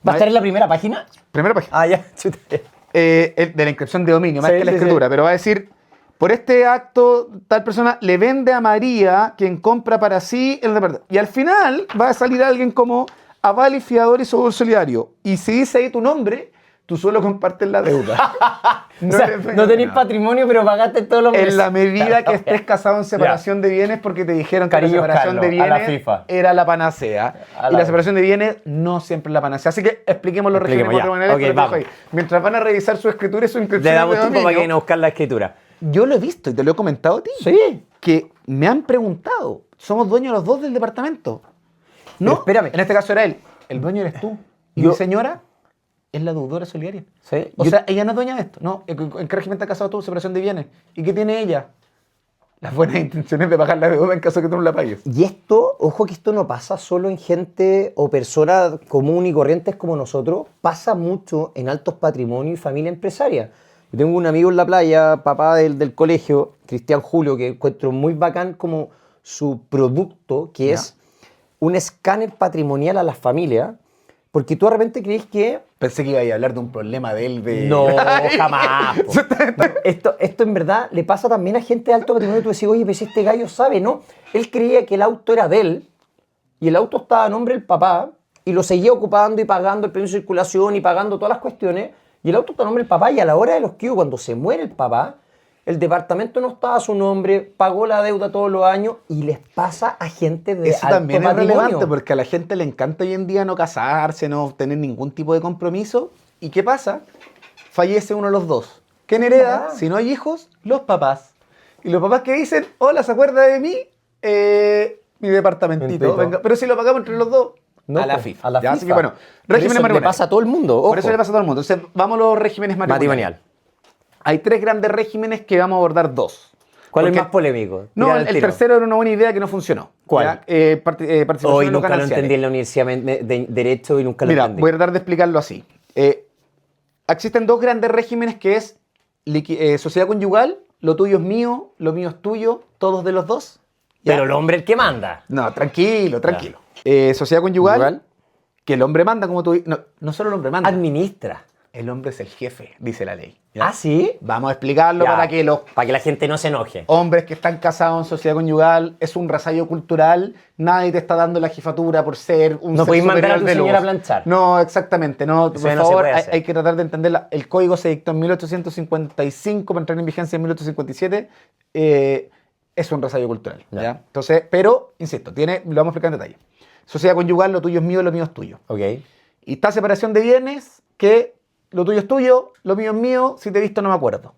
¿Va a estar en la primera página? Primera página. Ah, ya, chuta. De la inscripción de dominio, más Sí, que la sí, escritura, pero va a decir, por este acto, tal persona le vende a María quien compra para sí el departamento. Y al final va a salir alguien como aval y fiador y soborno solidario. Y si dice ahí tu nombre, tú solo compartes la deuda. O sea, eres dueño no de tenés nada. patrimonio, pero pagaste todos los meses. En la medida que Ya. estés casado en separación de bienes, porque te dijeron que Cariños, la separación Carlos, de a la bienes FIFA. era la panacea. A Y la- la separación de bienes no siempre es la panacea. Así que expliquemos los regímenes Expliquemos, ya. patrimoniales. Ok, pero te dejo vamos. ahí. Mientras van a revisar su escritura y su Le inscripción damos de tiempo para que dominio, vayan a buscar la escritura. yo lo he visto y te lo he comentado a ti. Sí. Que me han preguntado, somos dueños los dos del departamento. No, Pero espérame. en este caso era él. El dueño eres tú. Y Yo- mi señora es la deudora solidaria. Sí. O Yo- sea, ella no es dueña de esto. No, ¿en qué régimen está casado tú? Separación de bienes. ¿Y qué tiene ella? Las buenas intenciones de pagar la deuda en caso de que tú no la pagues. Y esto, ojo que esto no pasa solo en gente o personas común y corrientes como nosotros, pasa mucho en altos patrimonios y familia empresaria. Yo tengo un amigo en la playa, papá del colegio, Cristian Julio, que encuentro muy bacán como su producto, que Ya. es un escáner patrimonial a las familias, porque tú de repente crees que Pensé que iba a hablar de un problema de él. no, jamás. Po. Esto en verdad le pasa también a gente de alto patrimonio. Tú decís, oye, pero si este gallo sabe, ¿no? Él creía que el auto era de él y el auto estaba a nombre del papá y lo seguía ocupando y pagando el permiso de circulación y pagando todas las cuestiones. Y el auto está a nombre del papá y a la hora de los que cuando se muere el papá, el departamento no estaba a su nombre, pagó la deuda todos los años y les pasa a gente de Eso alto también es patrimonio. relevante porque a la gente le encanta hoy en día no casarse, no tener ningún tipo de compromiso. ¿Y qué pasa? Fallece uno de los dos. ¿Quién hereda? Ah. Si no hay hijos, los papás. Y los papás que dicen, hola, ¿se acuerda de mí? Mi departamentito. Mentito. Venga. Pero si lo pagamos entre los dos, No, a la pues, FIFA. a la Ya, FIFA. Así que bueno, Por eso regímenes le matrimoniales. pasa a todo el mundo. Por eso ojo. le pasa a todo el mundo. Entonces, vamos a los regímenes matrimoniales. Matrimonial. Hay tres grandes regímenes que vamos a abordar dos. ¿Cuál es Porque- el más polémico? No, Tira al el tiro. tercero era una buena idea que no funcionó. ¿Cuál? ¿Ya? Participación Hoy en los nunca lo gananciales. entendí en la universidad de Derecho y nunca lo Mira, entendí. voy a tratar de explicarlo así. Existen dos grandes regímenes que es sociedad conyugal, lo tuyo es mío, lo mío es tuyo, todos de los dos. ¿Ya? Pero el hombre el que manda. No, tranquilo. Sociedad conyugal, Conyugal. que el hombre manda como tú... No, no solo el hombre manda. Administra. El hombre es el jefe, dice la ley. ¿ya? ¿Ah, sí? Vamos a explicarlo Ya, para que los para que la gente no se enoje. hombres que están casados en sociedad conyugal es un rasayo cultural. Nadie te está dando la jefatura por ser un No ser podéis mandar a superior tu de señora a luz. planchar. No, exactamente. No, Eso por ya no se favor, puede hay, hacer. hay que tratar de entender. El código se dictó en 1855 para entrar en vigencia en 1857. Es un rasayo cultural. Ya. ¿ya? Entonces, pero, insisto, lo vamos a explicar en detalle. Sociedad conyugal, lo tuyo es mío, lo mío es tuyo. Ok. Y está separación de bienes, que lo tuyo es tuyo, lo mío es mío, si te he visto no me acuerdo.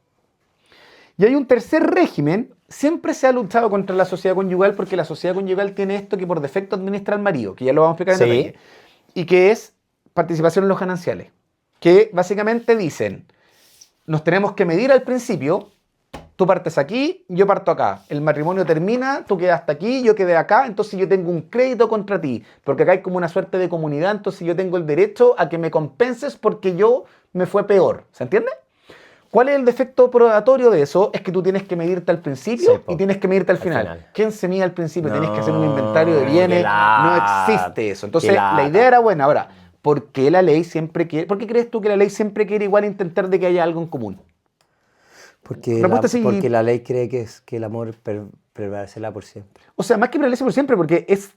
Y hay un tercer régimen, siempre se ha luchado contra la sociedad conyugal porque la sociedad conyugal tiene esto que por defecto administra el marido, que ya lo vamos a explicar en Sí. detalle, y que es participación en los gananciales, que básicamente dicen, nos tenemos que medir al principio, tú partes aquí, yo parto acá, el matrimonio termina, tú quedaste aquí, yo quedé acá, entonces yo tengo un crédito contra ti, porque acá hay como una suerte de comunidad, entonces yo tengo el derecho a que me compenses porque yo me fue peor, ¿se entiende? ¿Cuál es el defecto probatorio de eso? Es que tú tienes que medirte al principio Sí, po. y tienes que medirte al Al final. final. ¿Quién se mide al principio? No, Tienes que hacer un inventario de bienes, qué lata, no existe eso. Entonces qué la lata. idea era buena. Ahora, ¿por qué la ley siempre quiere, por qué crees tú que la ley siempre quiere igual intentar de que haya algo en común? Porque Respuesta sí. porque la ley cree que el amor prevalecerá por siempre. O sea, más que prevalecer por siempre, porque es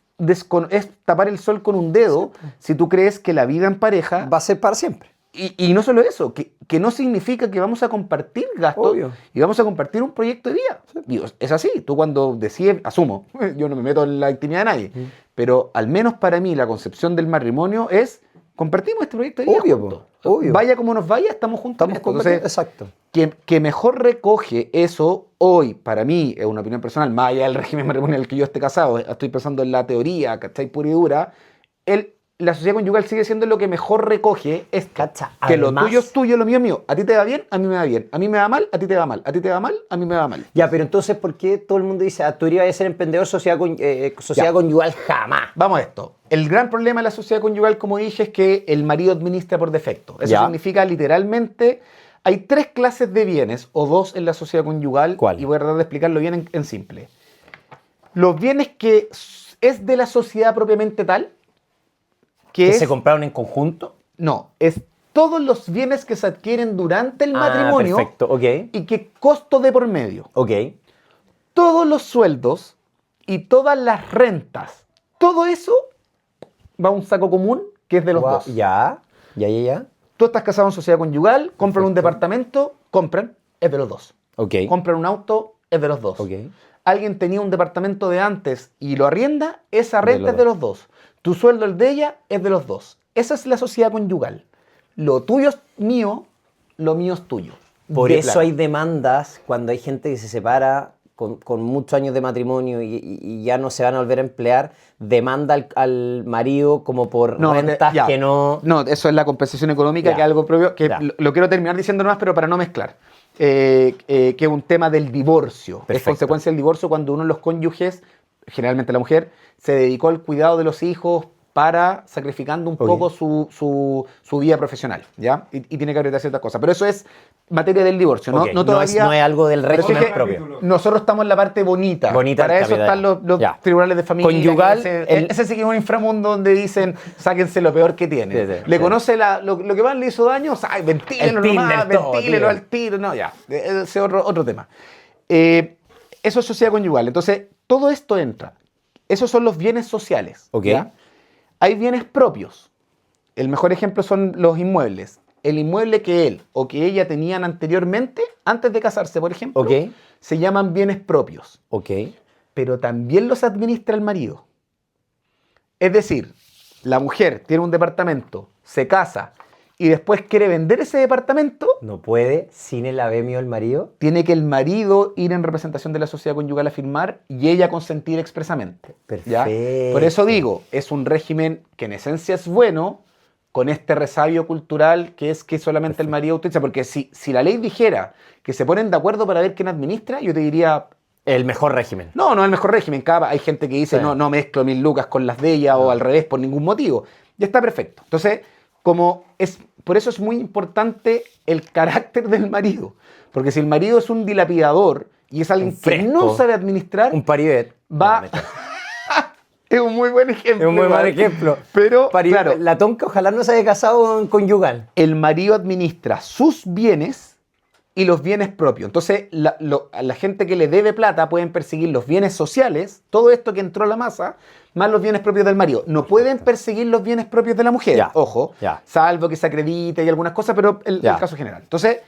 tapar el sol con un dedo si tú crees que la vida en pareja... Va a ser para siempre. Y no solo eso, que no significa que vamos a compartir gastos Obvio. y vamos a compartir un proyecto de vida. Digo, es así, tú cuando decides, asumo, yo no me meto en la intimidad de nadie, pero al menos para mí la concepción del matrimonio es, compartimos este proyecto de vida Obvio, juntos. po, obvio. Vaya como nos vaya, estamos juntos. en Estamos esto. compartiendo. Entonces, Exacto. que mejor recoge eso hoy, para mí, es una opinión personal, más allá del régimen matrimonial que yo esté casado, estoy pensando en la teoría, ¿cachai? Pura y dura, la sociedad conyugal sigue siendo lo que mejor recoge esto. Cacha, Que lo además- tuyo es tuyo, lo mío es mío. A ti te va bien, a mí me va bien. A mí me va mal, a ti te va mal. A ti te va mal, a mí me va mal. Ya, pero entonces, ¿por qué todo el mundo dice, tú ibas a ser emprendedor, sociedad Ya. conyugal jamás? Vamos a esto. El gran problema de la sociedad conyugal, como dije, es que el marido administra por defecto. Eso Ya. significa literalmente, hay 3 clases de bienes, o 2 en la sociedad conyugal, ¿Cuál? y voy a tratar de explicarlo bien en simple. Los bienes que es de la sociedad propiamente tal, ¿Que es... se compraron en conjunto? No, es todos los bienes que se adquieren durante el matrimonio Perfecto, ok. y que costo de por medio. Ok. Todos los sueldos y todas las rentas, todo eso va a un saco común que es de los Guau, dos. Ya, ya. Tú estás casado en sociedad conyugal, compran un departamento, es de los dos. Ok. Compran un auto, es de los dos. Ok. Alguien tenía un departamento de antes y lo arrienda, esa De renta los es de los dos. Tu sueldo, el de ella, es de los dos. Esa es la sociedad conyugal. Lo tuyo es mío, lo mío es tuyo. Por De eso plano. hay demandas cuando hay gente que se separa con muchos años de matrimonio y ya no se van a volver a emplear, demanda al marido como por rentas ya. que no... No, eso es la compensación económica, Ya. que es algo propio, que Ya. lo quiero terminar diciendo nomás, pero para no mezclar. Que es un tema del divorcio. Es Perfecto. consecuencia del divorcio cuando uno de los cónyuges, generalmente la mujer, se dedicó al cuidado de los hijos para sacrificando un Ok. poco su vida profesional, ¿ya? Y tiene que apretar ciertas cosas. Pero eso es materia del divorcio, ¿no? Ok, No todavía... no es algo del Pero régimen es que propio. nosotros estamos en la parte bonita. Bonita Para del eso están capitalismo. los Ya. tribunales de familia. Conyugal, Ese sí que es un inframundo donde dicen, sáquense lo peor que tienen. Sí, sí, le sí. conoce lo que más le hizo daño, ay, ventílenlo El nomás, Tinder, todo, ventílenlo tío. al tiro. No, ya. Ese es otro tema. Eso es sociedad conyugal. Entonces, todo esto entra. Esos son los bienes sociales. Ok. ¿ya? Hay bienes propios. El mejor ejemplo son los inmuebles. El inmueble que él o que ella tenían anteriormente, antes de casarse, por ejemplo, Ok. se llaman bienes propios, Ok. pero también los administra el marido. Es decir, la mujer tiene un departamento, se casa y después quiere vender ese departamento, No puede sin el avemio del marido. tiene que el marido ir en representación de la sociedad conyugal a firmar y ella consentir expresamente. ¿ya? Perfecto. Por eso digo, es un régimen que en esencia es bueno, con este resabio cultural que es que solamente el marido utiliza. Porque si la ley dijera que se ponen de acuerdo para ver quién administra, yo te diría, El mejor régimen. no es el mejor régimen. Hay gente que dice, Sí. no mezclo 1000 lucas con las de ella o al revés por ningún motivo. Ya está perfecto. Entonces, por eso es muy importante el carácter del marido. Porque si el marido es un dilapidador y es alguien Un que fresco. no sabe administrar, Un paribet. va... No, Es un muy buen ejemplo. Es un muy mal igual. ejemplo. Pero, claro, La tonca ojalá no se haya casado en conyugal. el marido administra sus bienes y los bienes propios. Entonces, a la gente que le debe plata pueden perseguir los bienes sociales, todo esto que entró a la masa, más los bienes propios del marido. No pueden perseguir los bienes propios de la mujer, Ya, ojo, ya. salvo que se acredite y algunas cosas, pero el Ya. caso general. Entonces,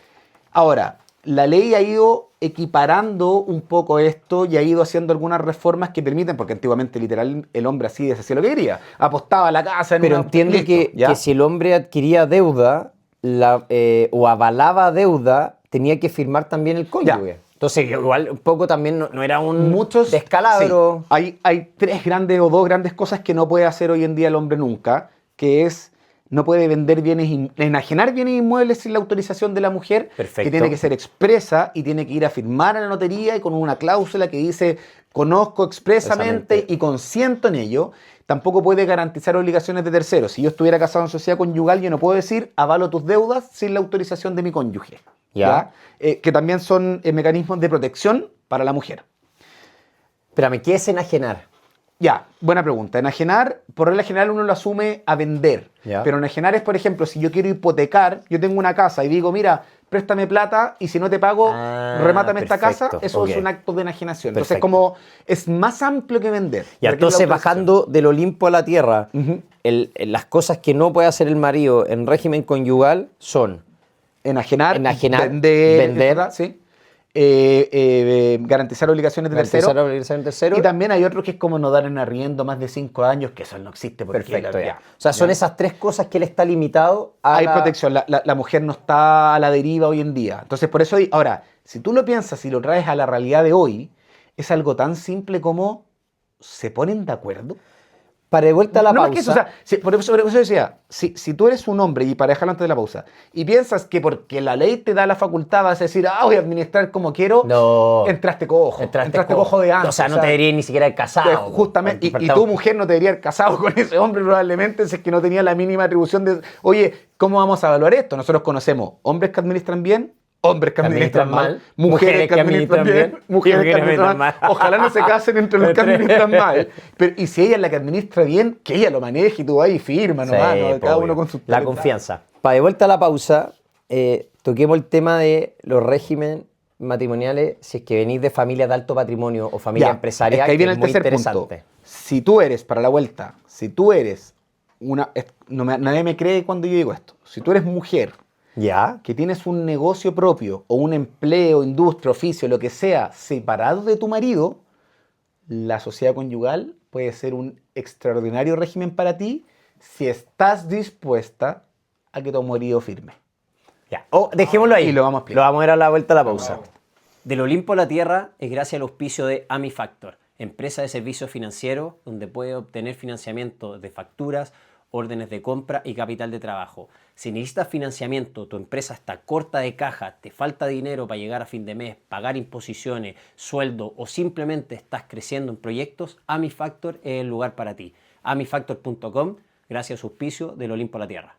ahora, la ley ha ido equiparando un poco esto y ha ido haciendo algunas reformas que permiten, porque antiguamente literal el hombre así deshacía lo que quería, apostaba a la casa en Pero una- entiende listo, ¿ya? que si el hombre adquiría deuda o avalaba deuda, tenía que firmar también el cónyuge. Entonces, igual un poco también no era un Muchos descalabro. sí. Hay tres grandes o dos grandes cosas que no puede hacer hoy en día el hombre nunca, que es no puede vender enajenar bienes inmuebles sin la autorización de la mujer, Perfecto. que tiene que ser expresa y tiene que ir a firmar a la notaría y con una cláusula que dice conozco expresamente y consiento en ello. Tampoco puede garantizar obligaciones de terceros. Si yo estuviera casado en sociedad conyugal, yo no puedo decir avalo tus deudas sin la autorización de mi cónyuge. Ya. Que también son mecanismos de protección para la mujer. Espérame, ¿qué es enajenar? Ya, buena pregunta. Enajenar, por regla general uno lo asume a vender. Ya. Pero enajenar es, por ejemplo, si yo quiero hipotecar, yo tengo una casa y digo, mira, préstame plata y si no te pago, remátame esta casa. perfecto, Eso ok. es un acto de enajenación. Entonces, Perfecto. como es más amplio que vender. Y Requiere entonces, la autorización. bajando del Olimpo a la tierra, Ujú. las cosas que no puede hacer el marido en régimen conyugal son Enajenar, Enajenar, vender, vender. etcétera, ¿sí? Garantizar obligaciones de garantizar la tercero. obligación del tercero. Y también hay otro que es como no dar en arriendo más de 5 años, que eso no existe. Porque Perfecto, la- ya. O sea, son ya. esas tres cosas que él está limitado a Hay la- protección, la mujer no está a la deriva hoy en día. Entonces, por eso, ahora, si tú lo piensas y lo traes a la realidad de hoy, es algo tan simple como ¿se ponen de acuerdo? Para de vuelta a la No más pausa. que eso, o sea, por eso decía, si tú eres un hombre, y para dejarlo antes de la pausa, y piensas que porque la ley te da la facultad vas a decir, voy a administrar como quiero, No. entraste cojo. Entraste cojo de antes. O sea, no te deberías ni siquiera haber casado. Justamente, y tu mujer no te debería haber casado con ese hombre probablemente si es que no tenía la mínima atribución de, oye, ¿cómo vamos a evaluar esto? Nosotros conocemos hombres que administran bien, hombres que administran mal, mujeres que administran bien, mujeres que administran mal. Ojalá no se casen entre los que administran mal. Pero, y si ella es la que administra bien, que ella lo maneje y tú ahí firma nomás, Sí, ¿no? Cada obvio. uno con su La confianza. Para de vuelta a la pausa, toquemos el tema de los regímenes matrimoniales si es que venís de familias de alto patrimonio o familia Ya, empresarial, es que ahí viene es el muy tercer interesante. punto. Si tú eres, para la vuelta, si tú eres nadie me cree cuando yo digo esto. Si tú eres mujer ¿Ya? que tienes un negocio propio o un empleo, industria, oficio, lo que sea, separado de tu marido, la sociedad conyugal puede ser un extraordinario régimen para ti si estás dispuesta a que tu marido firme. Ya. Dejémoslo ahí. Y lo vamos a explicar. Lo vamos a ver a la vuelta a la pausa. Del Olimpo a la Tierra es gracias al auspicio de AmiFactor, empresa de servicios financieros donde puede obtener financiamiento de facturas, órdenes de compra y capital de trabajo. Si necesitas financiamiento, tu empresa está corta de caja, te falta dinero para llegar a fin de mes, pagar imposiciones, sueldo o simplemente estás creciendo en proyectos, AmiFactor es el lugar para ti. amifactor.com, gracias a su auspicio del Olimpo a la Tierra.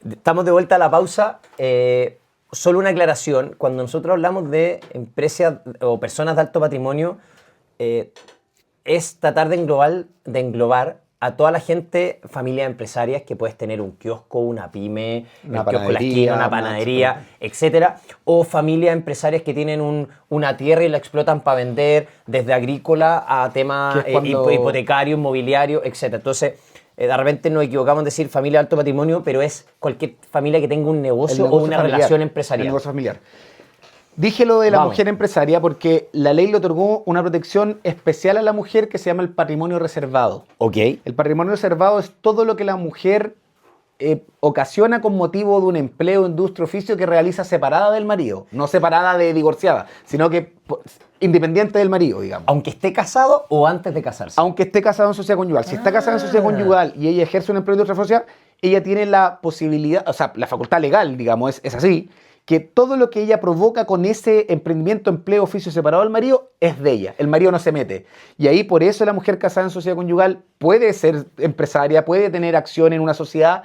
Estamos de vuelta a la pausa. Solo una aclaración. Cuando nosotros hablamos de empresas o personas de alto patrimonio, es tratar de englobar a toda la gente, familias empresarias, que puedes tener un kiosco, una pyme, Una el kiosco en la panadería, esquina, una panadería, etcétera, o familias empresarias que tienen una tierra y la explotan para vender, desde agrícola a temas Que es cuando- hipotecario, inmobiliario, etcétera. Entonces, de repente nos equivocamos en decir familia de alto patrimonio, pero es cualquier familia que tenga un negocio, o una familiar, relación el empresarial. negocio familiar. Dije lo de la Vamos. mujer empresaria porque la ley le otorgó una protección especial a la mujer que se llama el patrimonio reservado. Ok. El patrimonio reservado es todo lo que la mujer ocasiona con motivo de un empleo, industria, oficio que realiza separada del marido. No separada de divorciada, sino que independiente del marido, digamos. Aunque esté casado o antes de casarse. Aunque esté casado en sociedad conyugal. Si está casada en sociedad conyugal y ella ejerce un empleo de industria social, ella tiene la posibilidad, o sea, la facultad legal, digamos, es así, que todo lo que ella provoca con ese emprendimiento, empleo, oficio separado del marido es de ella. El marido no se mete. Y ahí por eso la mujer casada en sociedad conyugal puede ser empresaria, puede tener acción en una sociedad.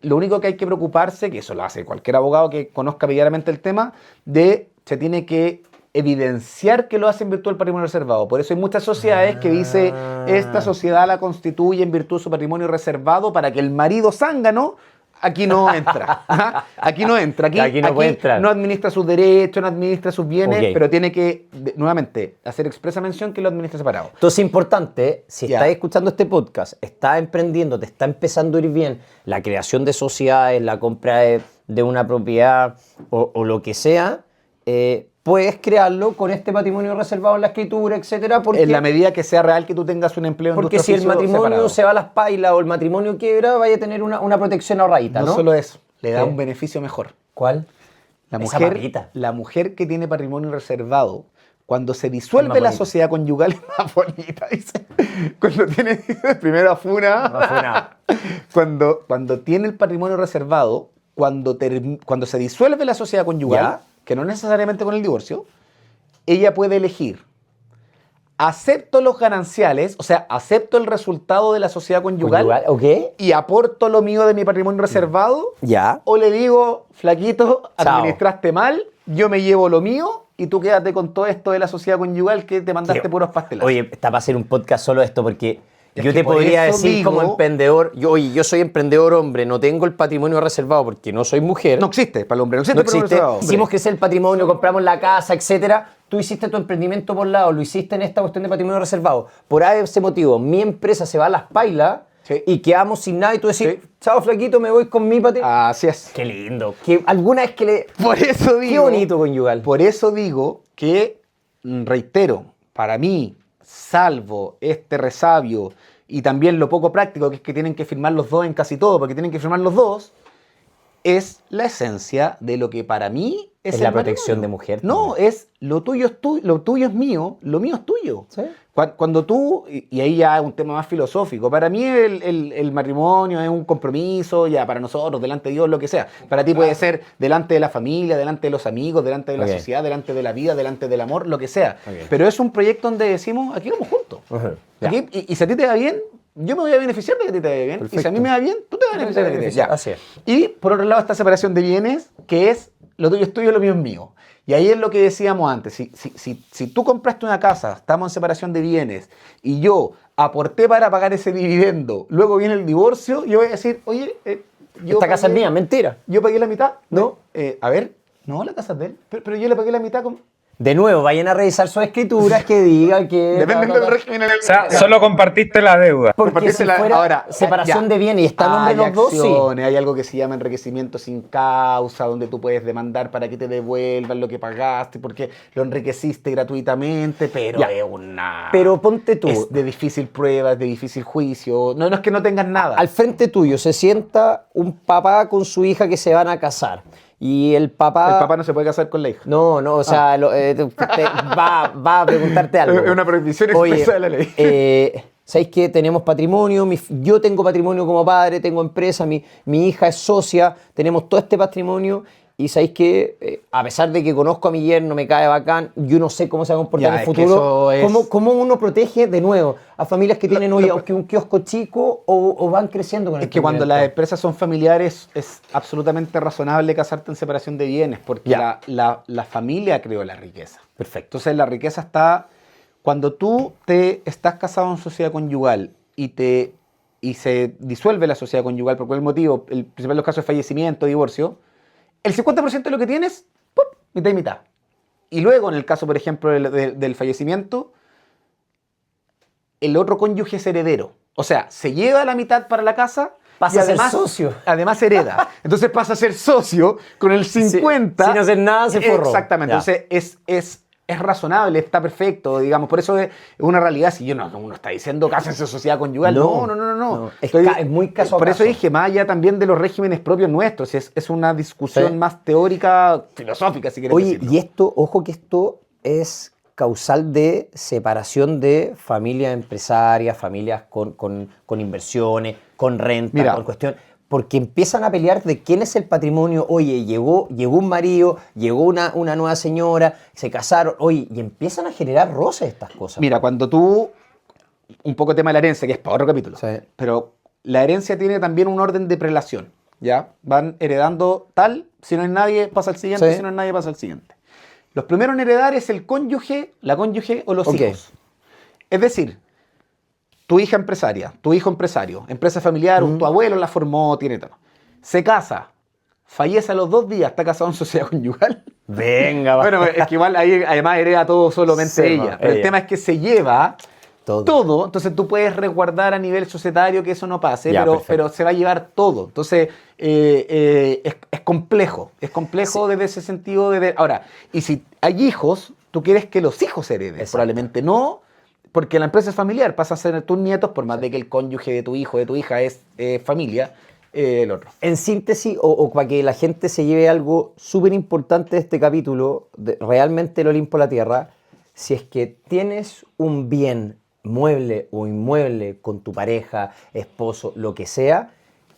Lo único que hay que preocuparse, que eso lo hace cualquier abogado que conozca medianamente el tema, se tiene que evidenciar que lo hace en virtud del patrimonio reservado. Por eso hay muchas sociedades que dice, esta sociedad la constituye en virtud de su patrimonio reservado para que el marido zángano aquí no entra. Ajá. Aquí no entra. Aquí no puede entrar. No administra sus derechos, no administra sus bienes, Ok. pero tiene que, nuevamente, hacer expresa mención que lo administra separado. Entonces, importante, si Ya. estás escuchando este podcast, estás emprendiendo, te está empezando a ir bien la creación de sociedades, la compra de una propiedad o lo que sea, puedes crearlo con este patrimonio reservado en la escritura, etcétera, porque, En la medida que sea real que tú tengas un empleo en porque tu si el oficio matrimonio separado. se va a las pailas o el matrimonio quiebra, vaya a tener una protección ahorradita, ¿no? No solo eso, le da ¿Qué? un beneficio mejor. ¿Cuál? La Esa mujer, papita. la mujer que tiene patrimonio reservado, cuando se disuelve más la bonita. sociedad conyugal, es más bonita, dice. Cuando tiene, primero afuna. Cuando tiene el patrimonio reservado, cuando se disuelve la sociedad conyugal, Ya. que no necesariamente con el divorcio, ella puede elegir: acepto los gananciales, o sea, acepto el resultado de la sociedad conyugal, ¿Ok? y aporto lo mío de mi patrimonio reservado, Ya. o le digo, flaquito, Chao. administraste mal, yo me llevo lo mío y tú quédate con todo esto de la sociedad conyugal que te mandaste puros pastelazos. Oye, está para hacer un podcast solo de esto porque Es yo que te por podría eso decir como digo- emprendedor, yo soy emprendedor hombre, no tengo el patrimonio reservado porque no soy mujer. No existe para el hombre, no existe No para el existe. reservado, hombre. Hicimos crecer el patrimonio, compramos la casa, etcétera. Tú hiciste tu emprendimiento por lado, lo hiciste en esta cuestión de patrimonio reservado. Por ese motivo, mi empresa se va a las pailas Sí. y quedamos sin nada y tú decís, Sí. chao flaquito, me voy con mi patrimonio. Así es. Qué lindo. Que alguna vez que le... Por eso digo. Qué bonito conyugal. Por eso digo que, reitero, para mí, salvo este resabio y también lo poco práctico, que es que tienen que firmar los dos en casi todo, porque tienen que firmar los dos, es la esencia de lo que para mí es Es la el protección matrimonio. de mujer No, también. es lo tuyo es mío, lo mío es tuyo. Sí. Cuando tú, y ahí ya es un tema más filosófico, para mí el matrimonio es un compromiso, ya para nosotros, delante de Dios, lo que sea. Para ti puede ser delante de la familia, delante de los amigos, delante de la Ok. sociedad, delante de la vida, delante del amor, lo que sea. Ok. Pero es un proyecto donde decimos, aquí vamos juntos. Ya. Aquí, y si a ti te va bien, yo me voy a beneficiar de que a ti te vaya bien. Y si a Perfecto. mí me va bien, tú te vas a beneficiar de que te vaya bien. Así es. Y por otro lado, esta separación de bienes, que es lo tuyo es tuyo, lo mío es mío. Y ahí es lo que decíamos antes. Si tú compraste una casa, estamos en separación de bienes, y aporté para pagar ese dividendo, luego viene el divorcio, yo voy a decir, oye, Esta casa es mía, mentira. yo pagué la mitad. ¿No? A ver, no, la casa es de él. Pero yo le pagué la mitad. De nuevo, vayan a revisar sus escrituras que diga que... Depende del régimen en el O sea, solo compartiste la deuda. Porque Compartirse si la- fuera ahora, separación ya. de bienes y está a nombre de Hay los dos, sí. acciones, hay algo que se llama enriquecimiento sin causa, donde tú puedes demandar para que te devuelvan lo que pagaste, porque lo enriqueciste gratuitamente, pero Ya. es una... Pero ponte tú. Es de difícil prueba, es de difícil juicio. No es que no tengas nada. Al frente tuyo se sienta un papá con su hija que se van a casar. Y el papá... El papá no se puede casar con la hija. No, o sea, va a preguntarte algo. Es una prohibición expresa de la ley. ¿Sabéis que tenemos patrimonio? Yo tengo patrimonio como padre, tengo empresa, mi hija es socia, tenemos todo este patrimonio. Y sabéis que, a pesar de que conozco a mi yerno, me cae bacán, yo no sé cómo se va a comportar Ya, en el es que futuro. eso es- ¿Cómo uno protege, de nuevo, a familias que tienen hoy lo- aunque un kiosco chico o van creciendo con el Es que cuando las emprendimiento? empresas son familiares es absolutamente razonable casarte en separación de bienes, porque Ya. la familia creó la riqueza. Perfecto. Entonces la riqueza está cuando tú te estás casado en sociedad conyugal y se disuelve la sociedad conyugal por cualquier motivo, el principal de los casos es fallecimiento, divorcio, el 50% de lo que tienes, ¡pum!, mitad y mitad. Y luego, en el caso, por ejemplo, del fallecimiento, el otro cónyuge es heredero. O sea, se lleva la mitad para la casa Pasa y a ser además, socio. Además hereda. Entonces pasa a ser socio con el 50. sin hacer nada, se forró. Exactamente. Ya. Entonces es razonable, está perfecto, digamos. Por eso es una realidad. Si uno está diciendo cásense en sociedad conyugal. No, No. es muy caso a Por eso caso. dije, más allá también de los regímenes propios nuestros. Es una discusión Sí. más teórica, filosófica, si quieres Oye, decirlo. y esto, ojo que esto es causal de separación de familias empresarias, familias con inversiones, con renta, Mira. con cuestión, porque empiezan a pelear de quién es el patrimonio. Oye, llegó un marido, llegó una nueva señora, se casaron, oye, y empiezan a generar roces estas cosas. Mira, cuando tú, un poco tema de la herencia, que es para otro capítulo, Sí. pero la herencia tiene también un orden de prelación, ¿ya? Van heredando tal, si no hay nadie, pasa al siguiente, Sí. si no hay nadie, pasa al siguiente. Los primeros en heredar es el cónyuge, la cónyuge o los Ok. hijos. Es decir, tu hija empresaria, tu hijo empresario, empresa familiar, tu abuelo la formó, tiene todo. Se casa, fallece a los 2 días, está casado en sociedad conyugal. Venga, Bueno, es que igual ahí además hereda todo solamente Sí, ella. Pero el ella. tema es que se lleva Todo. todo, entonces tú puedes resguardar a nivel societario que eso no pase, Ya, pero, perfecto. pero se va a llevar todo. Entonces es complejo desde ese sentido. Ahora, y si hay hijos, tú quieres que los hijos hereden, Exacto. probablemente no, porque la empresa es familiar, pasa a ser tus nietos, por más de que el cónyuge de tu hijo, de tu hija es familia, el otro. En síntesis, o para que la gente se lleve algo súper importante de este capítulo, realmente el Olimpo la Tierra, si es que tienes un bien mueble o inmueble con tu pareja, esposo, lo que sea,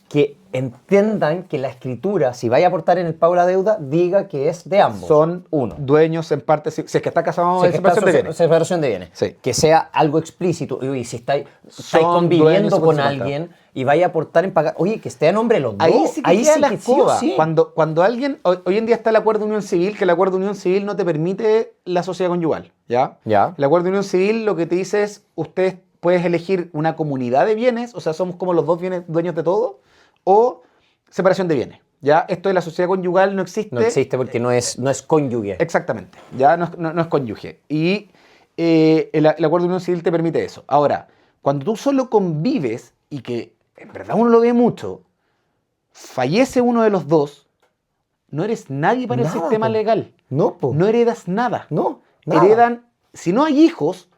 que entiendan que la escritura, si vaya a aportar en el pago de la deuda, diga que es de ambos. Son uno. dueños en parte, si es que está casado Si en es que está separación de bienes. separación de bienes. Sí. Que sea algo explícito. Y si estáis Son dueños conviviendo en con participación. alguien y vaya a aportar en pagar, oye, que esté a nombre de los dos. Ahí sí que queda la sí o escoba. sí. Cuando alguien, hoy en día está el acuerdo de unión civil, que el acuerdo de unión civil no te permite la sociedad conyugal, ¿ya? Ya. El acuerdo de unión civil lo que te dice es, ustedes puedes elegir una comunidad de bienes, o sea, somos como los dos bienes, dueños de todo, o separación de bienes, ¿ya? Esto de la sociedad conyugal no existe. No existe porque no es cónyuge. Exactamente, ya no es cónyuge. Y el acuerdo de unión civil te permite eso. Ahora, cuando tú solo convives y que en verdad uno lo ve mucho, fallece uno de los dos, no eres nadie para el Nada, sistema po. legal. No, po. No heredas nada. No, nada. Heredan, si no hay hijos,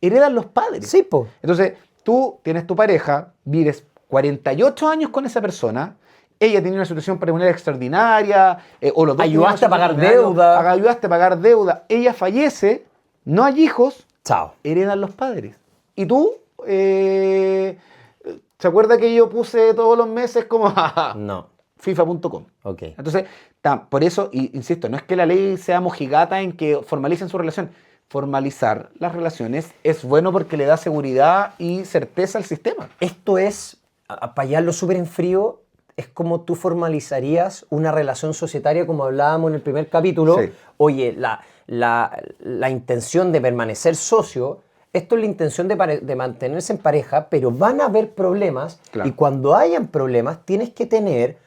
heredan los padres. Sí, po. Entonces, tú tienes tu pareja, vives 48 años con esa persona, ella tiene una situación patrimonial extraordinaria, o los dos tienen una Ayudaste a pagar situación extraordinaria, deuda. ayudaste a pagar deuda, ella fallece, no hay hijos, Chao. heredan los padres. Y tú, ¿se acuerda que yo puse todos los meses como No. FIFA.com? Ok. Entonces, por eso, insisto, no es que la ley sea mojigata en que formalicen su relación. Formalizar las relaciones es bueno porque le da seguridad y certeza al sistema. Esto es, para hallarlo súper en frío, es como tú formalizarías una relación societaria como hablábamos en el primer capítulo. Sí. Oye, la intención de permanecer socio, esto es la intención de mantenerse en pareja, pero van a haber problemas Claro. y cuando hayan problemas tienes que tener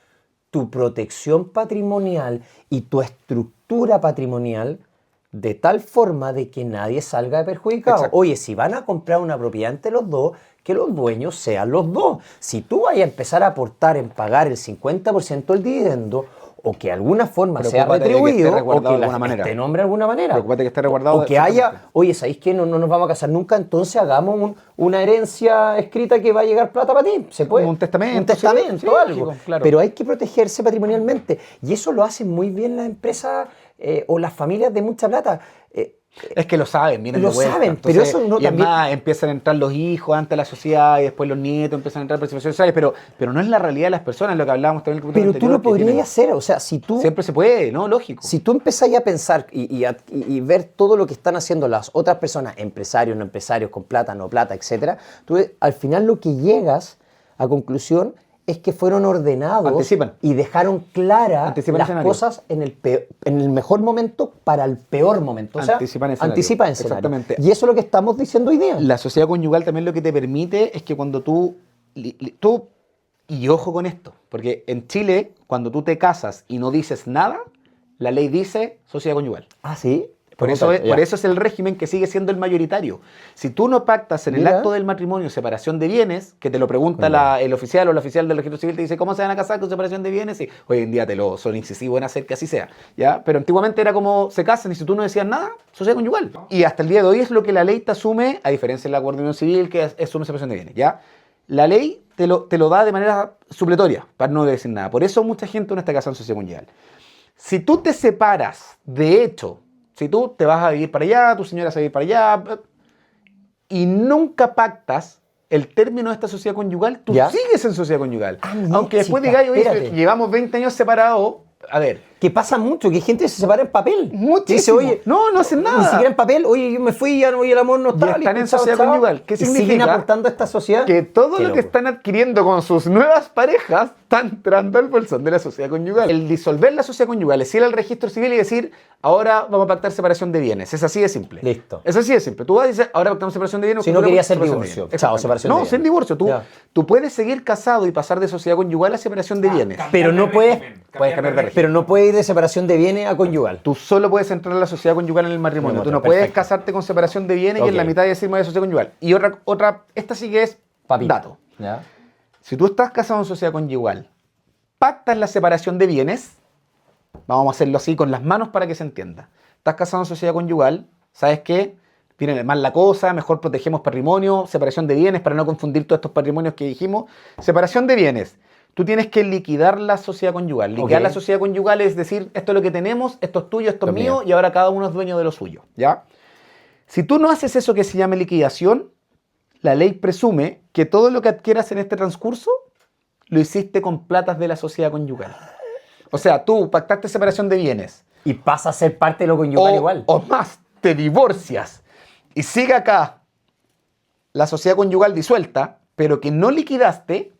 tu protección patrimonial y tu estructura patrimonial de tal forma de que nadie salga perjudicado. Exacto. Oye, si van a comprar una propiedad entre los dos, que los dueños sean los dos. Si tú vas a empezar a aportar en pagar el 50% del dividendo, o que de alguna forma sea Preocúpate de que esté retribuido, o resguardado que de alguna manera. esté nombre de alguna manera. Preocúpate que esté resguardado O que exactamente. haya, oye, ¿sabéis que no nos vamos a casar nunca? Entonces hagamos una herencia escrita que va a llegar plata para ti. Se puede. Como un testamento, Un testamento, sí, algo. lógico, claro. Pero hay que protegerse patrimonialmente. Y eso lo hacen muy bien las empresas o las familias de mucha plata. Es que lo saben, miren Lo de vuelta. saben, pero eso no y también- además empiezan a entrar los hijos antes de la sociedad y después los nietos empiezan a entrar participaciones sociales, pero no es la realidad de las personas, lo que hablábamos también en el capítulo Pero tú anterior, lo que podrías tienen- hacer. O sea, si tú... Siempre se puede, ¿no? Lógico. Si tú empezás a pensar y ver todo lo que están haciendo las otras personas, empresarios, no empresarios, con plata, no plata, etcétera, tú al final lo que llegas a conclusión es que fueron ordenados Anticipan. y dejaron claras Anticipan las escenario. cosas en el mejor momento para el peor momento. O sea, Anticipan escenario. anticipan escenario. Exactamente. Y eso es lo que estamos diciendo hoy día. La sociedad conyugal también lo que te permite es que cuando tú, y ojo con esto, porque en Chile, cuando tú te casas y no dices nada, la ley dice sociedad conyugal. Ah, sí. Por eso es el régimen que sigue siendo el mayoritario. Si tú no pactas en el Mira. acto del matrimonio separación de bienes, que te lo pregunta el oficial o la oficial del registro civil, te dice, ¿cómo se van a casar con separación de bienes? Y hoy en día son incisivos en hacer que así sea, ¿ya? Pero antiguamente era como se casan y si tú no decías nada, sociedad conyugal. Y hasta el día de hoy es lo que la ley te asume, a diferencia del acuerdo de unión civil que asume separación de bienes, ¿ya? La ley te lo da de manera supletoria, para no decir nada. Por eso mucha gente no está casada en sociedad conyugal. Si tú te separas, de hecho, si tú te vas a vivir para allá, tu señora se va a vivir para allá, y nunca pactas el término de esta sociedad conyugal, tú ¿Ya? sigues en sociedad conyugal. Ah, mira, Aunque después chica, digáis, oye, espérate. llevamos 20 años separados, a ver, que pasa mucho, que gente se separa en papel. Muchísimo. Dice, oye, no hacen nada. ni siquiera en papel, oye, yo me fui, ya no, y el amor no está. Y están en listo, chao, sociedad chao. conyugal. ¿Qué Y siguen significa? aportando a esta sociedad. Que todo Qué lo que loco. están adquiriendo con sus nuevas parejas está entrando al bolsón de la sociedad conyugal. El disolver la sociedad conyugal es ir al registro civil y decir, ahora vamos a pactar separación de bienes. Es así de simple. Listo. Es así de simple. Tú vas y dices, ahora pactamos separación de bienes. Si no quería hacer separación de divorcio. bienes. Chao, Exactamente. separación de No, bienes. sin divorcio. Ya. Tú puedes seguir casado y pasar de sociedad conyugal a separación de bienes. Pero no puedes, Puedes cambiar de régimen. pero no puedes ir de separación de bienes a conyugal. Tú solo puedes entrar a la sociedad conyugal en el matrimonio. Tú no puedes Perfecto. casarte con separación de bienes y Ok. en la mitad decirme de sociedad conyugal. Y otra, esta sí que es Papito. dato. ¿Ya? Si tú estás casado en sociedad conyugal, pactas la separación de bienes, vamos a hacerlo así con las manos para que se entienda. Estás casado en sociedad conyugal, ¿sabes qué? Viene mal la cosa, mejor protegemos patrimonio, separación de bienes para no confundir todos estos patrimonios que dijimos. Separación de bienes. Tú tienes que liquidar la sociedad conyugal. Liquidar Ok. la sociedad conyugal es decir, esto es lo que tenemos, esto es tuyo, esto es Lo mío, mío. y ahora cada uno es dueño de lo suyo, ¿ya? Si tú no haces eso que se llama liquidación, la ley presume que todo lo que adquieras en este transcurso lo hiciste con platas de la sociedad conyugal. O sea, tú pactaste separación de bienes. Y pasa a ser parte de lo conyugal igual. O más, te divorcias y sigue acá la sociedad conyugal disuelta, pero que no liquidaste,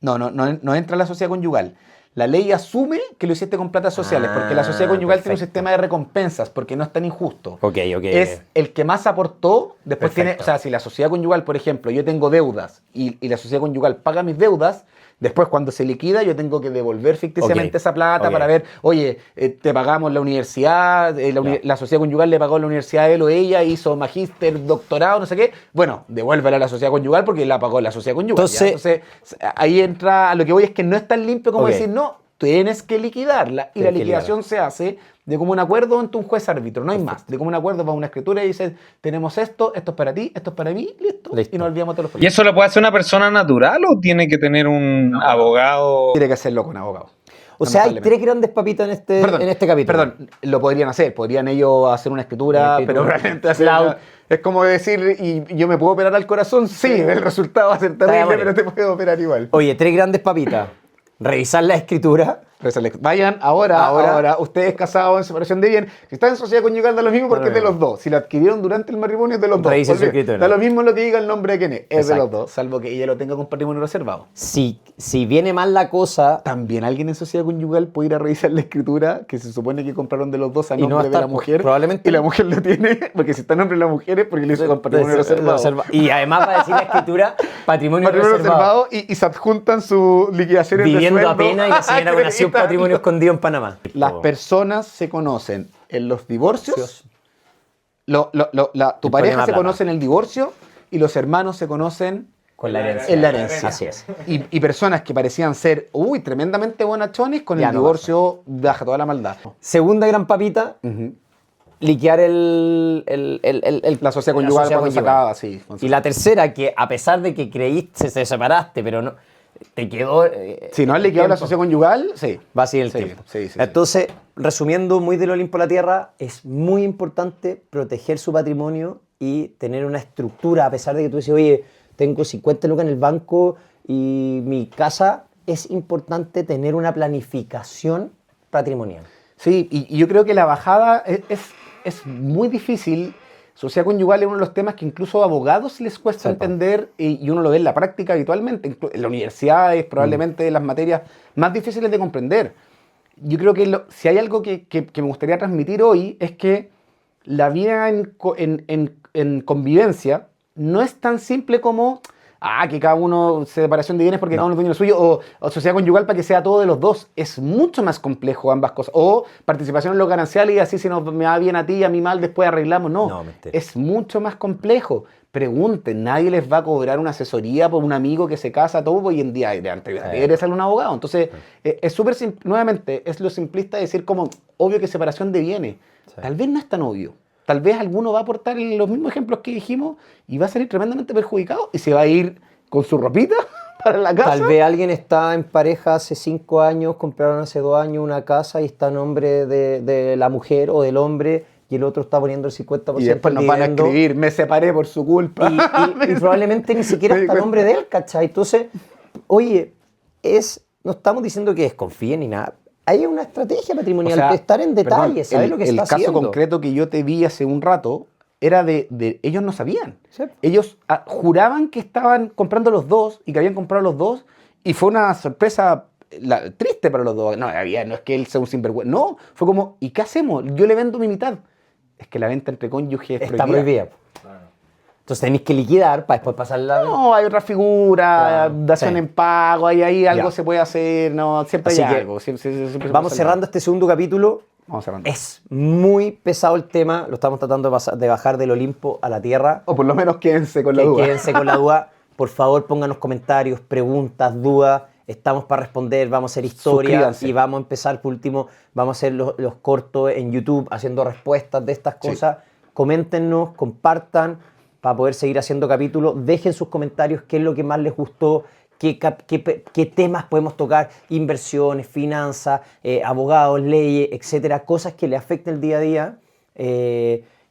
no entra la sociedad conyugal. La ley asume que lo hiciste con platas sociales, porque la sociedad conyugal tiene un perfecto. sistema de recompensas, porque no es tan injusto. Ok. Es el que más aportó, después Perfecto. tiene, o sea, si la sociedad conyugal, por ejemplo, yo tengo deudas y la sociedad conyugal paga mis deudas, después cuando se liquida yo tengo que devolver ficticiamente Ok, esa plata ok. para ver, oye, te pagamos la universidad, la sociedad conyugal le pagó la universidad a él o ella, hizo magíster, doctorado, no sé qué, bueno, devuélvela a la sociedad conyugal porque la pagó la sociedad conyugal. ¿ya? Entonces- Ahí entra, a lo que voy es que no es tan limpio como Ok. decir, no, tienes que liquidarla, y la Tienes que liquidación se hace de común acuerdo ante un juez árbitro, no hay más. De común acuerdo va una escritura y dice, tenemos esto es para ti, esto es para mí, listo. Listo. Y nos olvidamos de los ¿Y problemas. eso lo puede hacer una persona natural o tiene que tener un abogado? Tiene que hacerlo con abogado. O sea, hay lamentablemente. tres grandes papitas en este capítulo. Perdón, lo podrían hacer, podrían ellos hacer una escritura, Una escritura. pero realmente hacer Cloud. es como decir, ¿y yo me puedo operar al corazón? Sí, el resultado va a ser terrible, Bueno. pero te puedo operar igual. Oye, tres grandes papitas. Revisar la escritura. Vayan ahora, ustedes casados en separación de bienes. Si están en sociedad conyugal da lo mismo porque es de los dos. Si lo adquirieron durante el matrimonio es de los dos. Revisen su Olvídate, escritura. da lo mismo lo que diga el nombre de quién es de Exacto. los dos, salvo que ella lo tenga con patrimonio reservado. Si viene mal la cosa, También alguien en sociedad conyugal puede ir a revisar la escritura que se supone que compraron de los dos a Y no nombre va a de estar, la mujer. probablemente- Y la mujer lo tiene, porque si está a nombre de la mujer es porque lo hizo con patrimonio reservado. Y además va a decir la escritura patrimonio, Patrimonio reservado. reservado y se adjuntan sus liquidaciones de Viviendo sueldo. apenas y la señora nació Acreditando. patrimonio escondido en Panamá. Las personas se conocen en los divorcios. Tu El pareja problema se plata. conoce en el divorcio y los hermanos se conocen Con la herencia. en la herencia. Así es. Y personas que parecían ser, tremendamente bonachones, con Ya el no divorcio baja toda la maldad. Segunda gran papita, liquear La sociedad conyugal cuando se acaba, sí. Y la tercera, que a pesar de que creíste, te separaste, pero no te quedó. Si no has liquidado la sociedad conyugal, sí. Va así el Sí, tiempo. sí. Entonces, resumiendo muy del Olimpo a la Tierra, es muy importante proteger su patrimonio y tener una estructura, a pesar de que tú dices, oye, tengo 50 lucas en el banco y mi casa, es importante tener una planificación patrimonial. Sí, y yo creo que la bajada es muy difícil. Sociedad conyugal es uno de los temas que incluso a abogados les cuesta Exacto. entender y uno lo ve en la práctica habitualmente. En la universidad es probablemente de las materias más difíciles de comprender. Yo creo que si hay algo que me gustaría transmitir hoy es que la vida en convivencia no es tan simple como que cada uno separación de bienes porque cada uno tiene lo suyo, o sociedad conyugal para que sea todo de los dos. Es mucho más complejo ambas cosas. O participación en lo ganancial y así si me va bien a ti y a mí mal después arreglamos. No, mentira. es mucho más complejo. Pregunten, nadie les va a cobrar una asesoría por un amigo que se casa, todo hoy en día eres un abogado. Entonces, es súper nuevamente, es lo simplista decir como, obvio que separación de bienes. Sí. Tal vez no es tan obvio. Tal vez alguno va a aportar los mismos ejemplos que dijimos y va a salir tremendamente perjudicado y se va a ir con su ropita para la casa. Tal vez alguien está en pareja hace 5 años, compraron hace 2 años una casa y está a nombre de la mujer o del hombre y el otro está poniendo el 50% Y después nos van a dividendo. escribir, me separé por su culpa. Y probablemente ni siquiera Me di está a cuenta. nombre de él, ¿cachai? Entonces, oye, no estamos diciendo que desconfíen ni nada. hay una estrategia patrimonial, O sea, estar en perdón, detalle, saber lo que el está caso haciendo. concreto que yo te vi hace un rato era el caso concreto que yo te vi hace un rato, era de ellos no sabían. Sí. Ellos juraban que estaban comprando los dos y que habían comprado los dos y fue una sorpresa triste para los dos. No es que él sea un sinvergüenza. No, fue como, ¿y qué hacemos? Yo le vendo mi mitad. Es que la venta entre cónyuges Está prohibida. Entonces tenéis que liquidar para después pasarla. No, hay otra figura, Claro, dación sí. en pago, ahí algo Ya. se puede hacer, no, siempre Así hay que algo. Siempre se Vamos puede cerrando este segundo capítulo. Vamos cerrando. Es muy pesado el tema, lo estamos tratando de bajar del Olimpo a la tierra. O por lo menos quédense con la duda. Quédense con la duda. Por favor, pónganos comentarios, preguntas, dudas. Estamos para responder, vamos a hacer historia Suscríbanse. y vamos a empezar, por último, vamos a hacer los cortos en YouTube haciendo respuestas de estas cosas. Coméntenos, compartan para poder seguir haciendo capítulos. Dejen sus comentarios qué es lo que más les gustó, qué temas podemos tocar, inversiones, finanzas, abogados, leyes, etcétera, cosas que le afecten el día a día.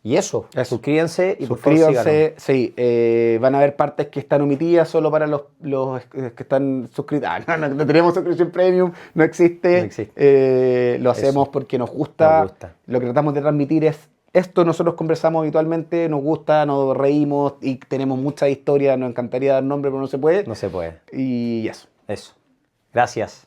Y eso, suscríbanse y por favor síganos. Suscríbanse, sí, van a haber partes que están omitidas solo para los que están suscritos. No tenemos suscripción premium, no existe. No existe. Lo hacemos porque nos gusta. Nos gusta. Lo que tratamos de transmitir es esto. Nosotros conversamos habitualmente, nos gusta, nos reímos y tenemos muchas historias. Nos encantaría dar nombre, pero no se puede. No se puede. Y eso. Eso. Gracias.